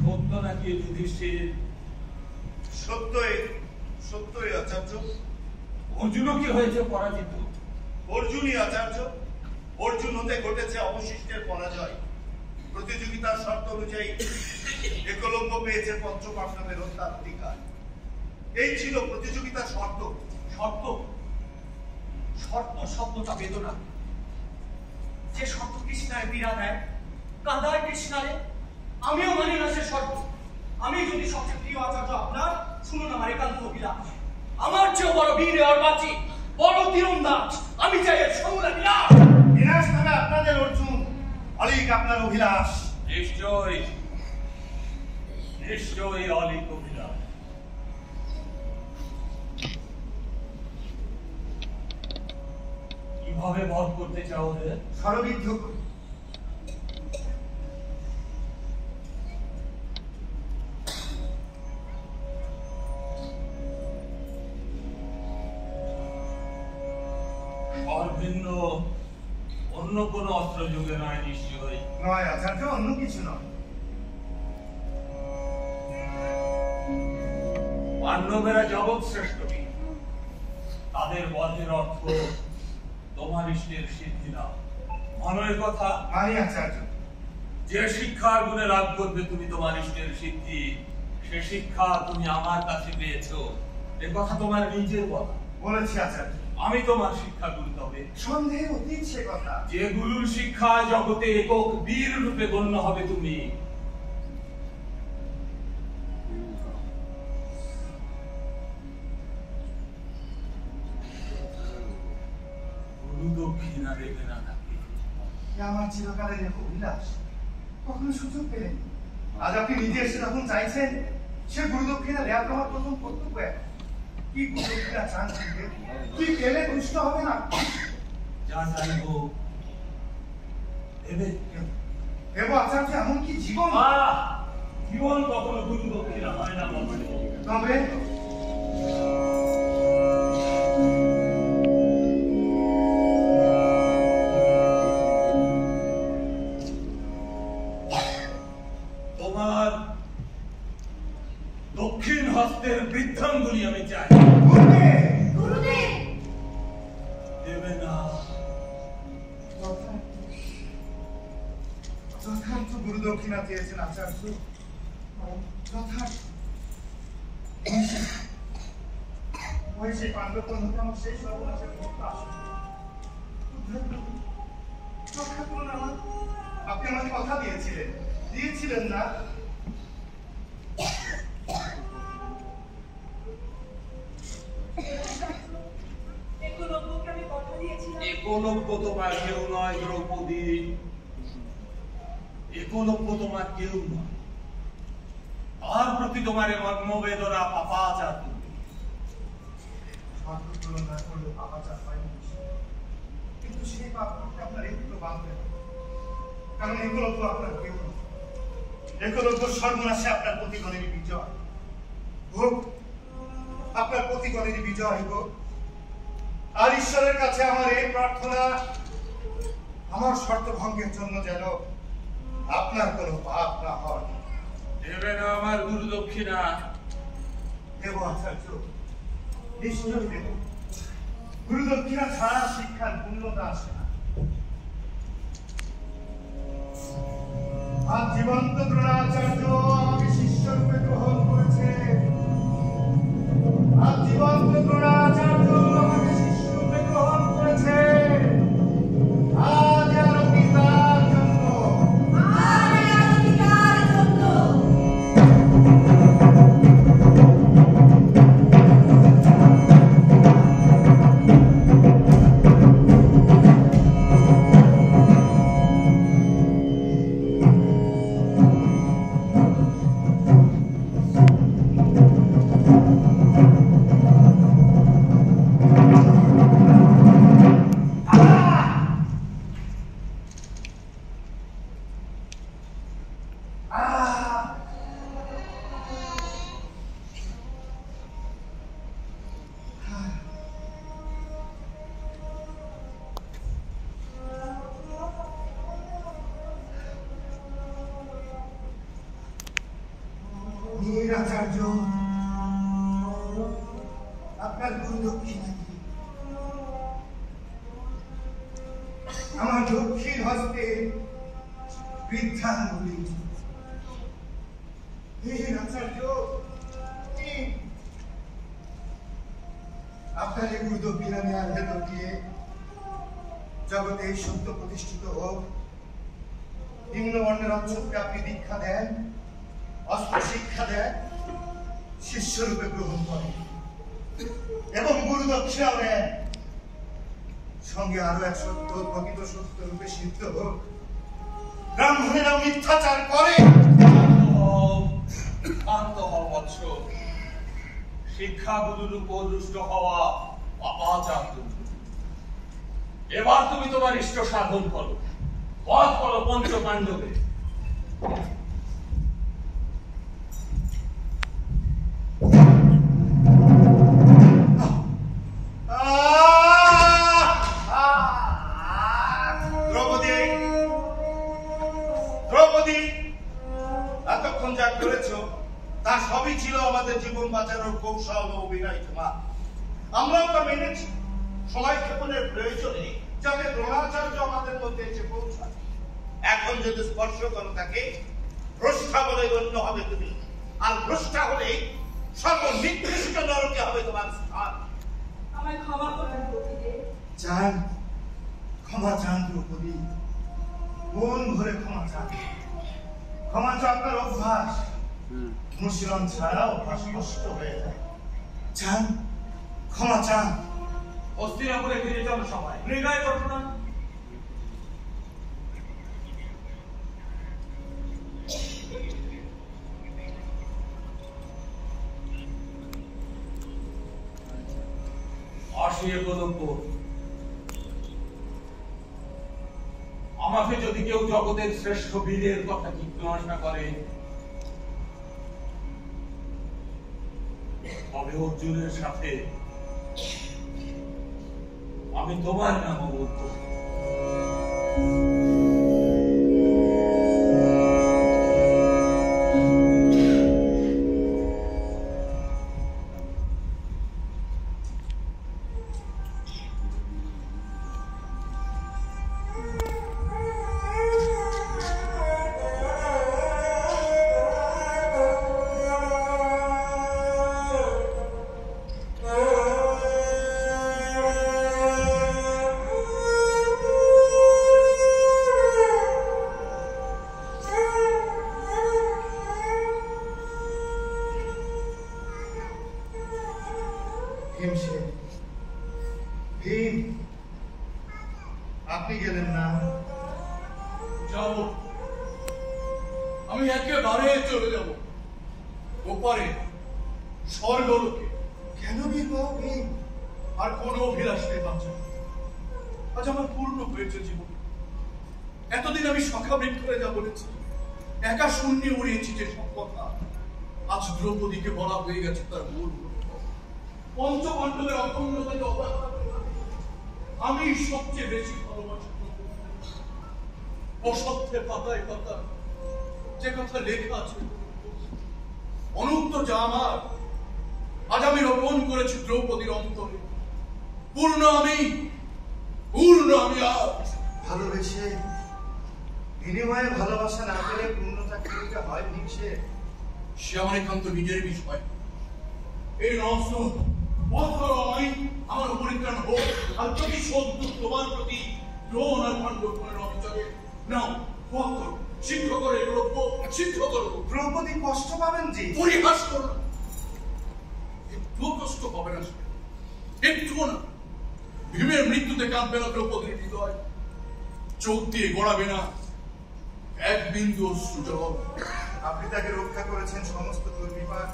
সত্য নাকি যুধিষ্ঠির? সত্যই আচার্য। অর্জুনও কি হয়েছে পরাজিত? অর্জুনই আচার্য। অর্জুন হতে ঘটেছে অবশিষ্টের পরাজয়। প্রতিযোগিতার শর্ত অনুযায়ী একলব্য পেয়েছে পঞ্চপাণ্ডবের হত্যার অধিকার। এই ছিল প্রতিযোগিতার শর্ত। শর্ত শর্ত শব্দটা বেদনা। যে শর্ত কৃষ্ণায় পীড়া দেয়, কাঁদায় কৃষ্ণারে, আমিও মানি না সে শর্ত। আমি যদি সবচেয়ে প্রিয় আচার্য আপনার, শুনুন আমার একান্ত অভিলাষ। আমার চেয়েও বড় বীর আর বাঁচি, বড় তীরন্দাজ। আমি চাই এর সমূলে বিনাশ। বিনাশ তবে আপনাদের অর্জুন, অলিক আপনার অভিলাষ। নিশ্চয়ই অলিক অভিলাষ। কিভাবে বধ করতে চাও ওদের? স্বরবিদ্ধ করে। ভিন্ন অন্য কোন অস্ত্র যুগে নয় নিশ্চয়ই? নয় আচার্য, অন্য কিছু নয়। পাণ্ডবেরা জগৎ শ্রেষ্ঠ বীর। তাদের বধের অর্থ তোমার ইষ্টের সিদ্ধি না। মানবের কথা? মানি আচার্য। যে শিক্ষার গুণে লাভ করবে তুমি তোমার ইষ্টের সিদ্ধি, সে শিক্ষা তুমি আমার কাছে পেয়েছো, এ কথা তোমার নিজের বলা। বলেছি আচার্য। আমি তোমার শিক্ষা গুরু তবে সন্দেহ অতীত সে কথা। যে গুরুর শিক্ষা জগতে একক বীর রূপে গণ্য হবে তুমি। গুরু দক্ষিণা দেবে না নাকি? আমার চিরকালের এক অভিলাষ, কখনো সুযোগ পেলেন। আজ আপনি নিজে এসে যখন চাইছেন, সে গুরু দক্ষিণা দেওয়া আমার প্রথম কর্তব্য। কি গুরু দক্ষিণা চান, কি পেলে দুষ্ট হবে না? যা চাইবো দেবে। দেব আচার্য, এমনকি জীবন। জীবন কখনো গুরু দক্ষিণা হয় না। তবে তোমার দক্ষিণ হস্তের বৃদ্ধাঙ্গুলি আমি চাই। দেবে না? যথার্থ গুরু দক্ষিণা চেয়েছেন আচার্য, যথার্থ। ওই সেই পাণ্ডব আমার সেই সর্বনাশের রক্ষা করুন আমার। আপনি আমাকে কথা দিয়েছিলেন না? একলব্য তোমার কেউ নয় দ্রৌপদী, একলব্য তোমার কেউ নয়। তার প্রতি তোমার মর্মবেদনা পাপাচার তুলনা করলে পাপাচার হয়, কিন্তু সেই পাপ করতে আপনার একটু বাঁধবে না, কারণ একলব্য আপনার কেউ নয়। একলব্য সর্বনাশে আপনার প্রতিগণেরই বিজয় হোক, আপনার প্রতিগণেরই বিজয় হোক। আর ঈশ্বরের কাছে আমার এই প্রার্থনা, আমার শর্ত ভঙ্গের জন্য যেন আপনার কোনো পাপ না হয়। দেবে না আমার গুরু দক্ষিণা? দেব আচার্য, নিশ্চয় দেব। গুরু দক্ষিণা ছাড়া শিক্ষার পূর্ণতা আসে না। আর জীবন্ত দ্রোণাচার্য আমাকে শিষ্য রূপে গ্রহণ করেছে। আর জীবন্ত দ্রোণাচার্য আমাকে শিষ্য রূপে গ্রহণ করেছে। আজ আর পিতার জন্য, আচার্য, আপনার গুরু দক্ষিণা কি? আমার দক্ষিণ হস্তে বৃদ্ধাঙ্গুলি। আচার্য, আপনার এই গুরু দক্ষিণা নেওয়ার ভেতর দিয়ে জগতে এই সত্য প্রতিষ্ঠিত হোক। নিম্নবর্ণের অঞ্চলকে আপনি দীক্ষা দেন, অস্ত্র শিক্ষা দেন, শিষ্যরূপে গ্রহণ করেন এবং গুরু দক্ষিণাও দেন। সঙ্গে আরো এক সত্য, প্রকৃত সত্য রূপে সিদ্ধ হোক। ব্রাহ্মণেরাও মিথ্যাচার করে। শান্ত হও বৎস। শিক্ষা গুরুর উপর দুষ্ট হওয়া পাপাচার। এবার তুমি তোমার ইষ্ট সাধন করো, বধ করো পঞ্চ পাণ্ডবে। দ্রৌপদী, এতক্ষণ যা করেছ তা সবই ছিল আমাদের জীবন বাঁচানোর কৌশল ও অভিনয়। তোমার আমরাও তা মেনেছি। সময় ক্ষেপণের প্রয়োজনে যাতে দ্রোণাচার্য আমাদের মধ্যে এসে পৌঁছায়। এখন যদি স্পর্শ করো তাকে, ভ্রষ্টা বলে গণ্য হবে তুমি। আর ভ্রষ্টা হলে সর্বনিকৃষ্ট নরকে হবে তোমার স্থান। আমায় ক্ষমা করবেন প্রভুদেব। চান ক্ষমা চান দ্রৌপদী, মন ভরে ক্ষমা চান। ক্ষমা তো আপনার অভ্যাস, অনুশীলন ছাড়া অভ্যাস নষ্ট হয়ে যায়। চান ক্ষমা চান। হস্তিনাপুরে ফিরে চলো সবাই, মৃগায় ঘটনা। আসিয়ে প্রদব্য, আমাকে যদি কেউ জগতের শ্রেষ্ঠ বীরের কথা জিজ্ঞাসা করে, তবে অর্জুনের সাথে আমি তোমার নাম বলব। ভীম, আপনি গেলেন না? যাব, আমি একেবারে চলে যাব ওপারে স্বর্গলোকে। কেন বীরবাহু ভীম? আর কোনো অভিলাষ নেই বাচ্চা, আজ আমার পূর্ণ হয়েছে জীবন। এতদিন আমি শাখা বৃক্ষরে যা বলেছি, একা শূন্যে উড়িয়েছি যে সব কথা, আজ দ্রৌপদীকে বলা হয়ে গেছে তার মূল পঞ্চপাণ্ডবের অখণ্ডতাকে অবহেলা করে আমি সবচেয়ে বেশি ভালোবাসি। অসত্যের পাতায় পাতা যে কথা লেখা আছে, অনুত্তর যা আমার, আজ আমি রোপণ করেছি দ্রৌপদীর অন্তরে। পূর্ণ আমি আজ। ভালোবেসে বিনিময়ে ভালোবাসা না পেলে পূর্ণতা কিভাবে হয় ভীমসে? সে আমার একান্ত নিজের বিষয়। এই রহস্য বধ করো আমি, আমার পরিত্রাণ হোক। আর যদি সত্য তোমার প্রতি দ্রোণ আর পাণ্ডবগণের অবিচারে নাও, বধ করো, সিদ্ধ করো, এগুলো সিদ্ধ করো। দ্রৌপদী কষ্ট পাবেন যে? পরিহাস করো না, একটু কষ্ট হবে না, একটু না। ভীমের মৃত্যুতে কাঁদবে না দ্রৌপদীর হৃদয়, চোখ দিয়ে গড়াবে না এক বিন্দু অশ্রু জল। আপনি তাকে রক্ষা করেছেন সমস্ত দুর্বিপাক,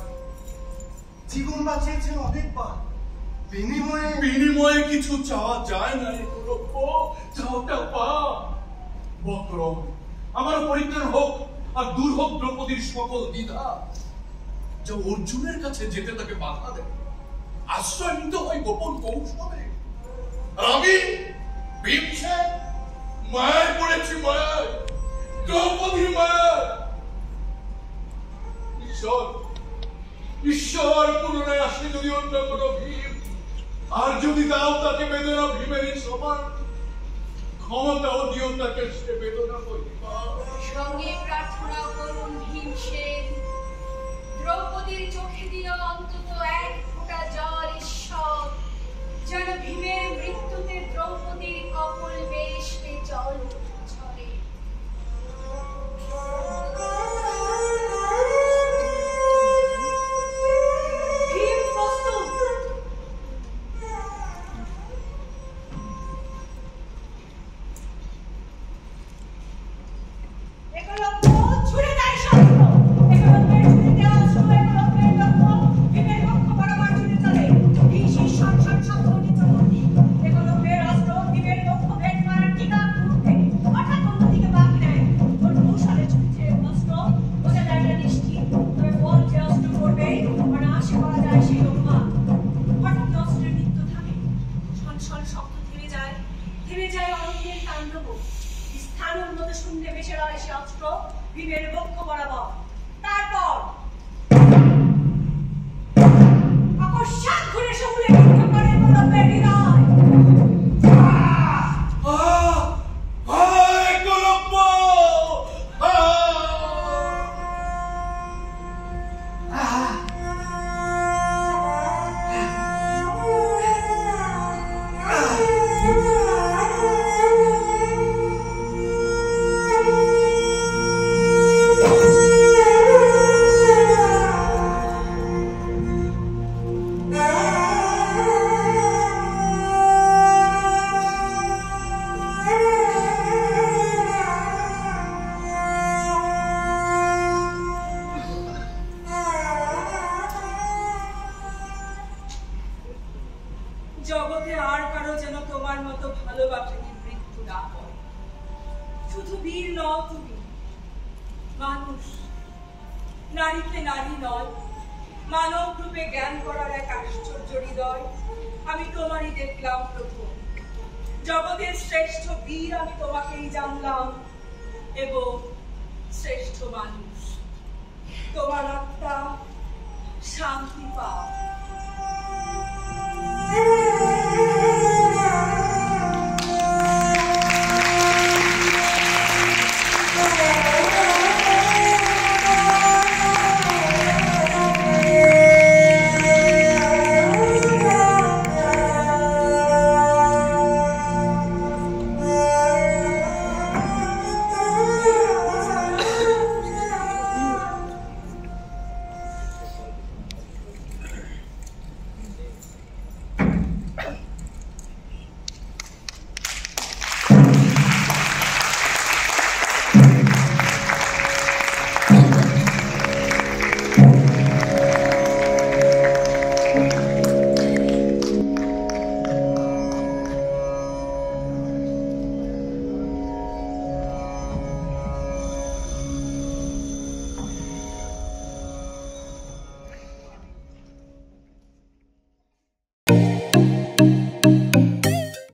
জীবন বাঁচিয়েছেন অনেকবার। বিনিময়ে কিছু চাওয়া যায় না। চাওয়াটা পা বক্রম, আমার পরিত্রাণ হোক আর দূর হোক দ্রৌপদীর সকল দ্বিধা, যা অর্জুনের কাছে যেতে তাকে বাধা দেয়। আশ্রয় নিতে হয় গোপন কৌশলে। আর আমি ভীমসেন মায়ায় পড়েছি, মায়ায়, দ্রৌপদীর মায়ায়। ঈশ্বর পুনরায় আসলে যদি অন্য কোনো ভীম, আর যদি দাও তাকে বেদনা ভীমেরই সমান, ক্ষমতাও দিও তাকে সে বেদনা সঙ্গে প্রার্থনা করুন ভীমসেন, দ্রৌপদীর চোখে দিও অন্তত এক ফোঁটা জল ঈশ্বর, যেন ভীমের মৃত্যুতে দ্রৌপদীর কপল বেশে জল ঝরে। ভীম প্রস্তুত। একলব্য ছুড়ে দেয় শস্ত্র, একলব্যের ছুড়ে দেওয়া অস্ত্র, একলব্যের লক্ষ্য ভীমের লক্ষ্য বরাবর ছুটে চলে। ভীষণ সংসার শব্দ নিচমন্দি, একলব্যের অস্ত্র ভীমের লক্ষ্য ভেদ করার টিকা উঠে হঠাৎ অন্যদিকে বাকি নেয়। ওর কৌশলে ছুটছে অস্ত্র, বোঝা যায় না নিশ্চিত, তবে বল যে অস্ত্র করবে মানে আশা করা যায় সেই অনুমান। হঠাৎ অস্ত্রের নৃত্য থামে, সনসন শব্দ থেমে যায় অরণ্যের তাণ্ডব। স্থান উন্নত শূন্যে ভেসে রয় সে অস্ত্র ভীমের বক্ষ বরাবর। তারপর অকস্মাৎ ঘুরে সমূলে বিদ্ধ করে একলব্যের হৃদয়। একলব্য! নারীতে নারী নয়, মানব রূপে জ্ঞান করার এক আশ্চর্য হৃদয় আমি তোমারই দেখলাম প্রথম। জগতের শ্রেষ্ঠ বীর আমি তোমাকেই জানলাম এবং শ্রেষ্ঠ মানুষ। তোমার আত্মা শান্তি পাও।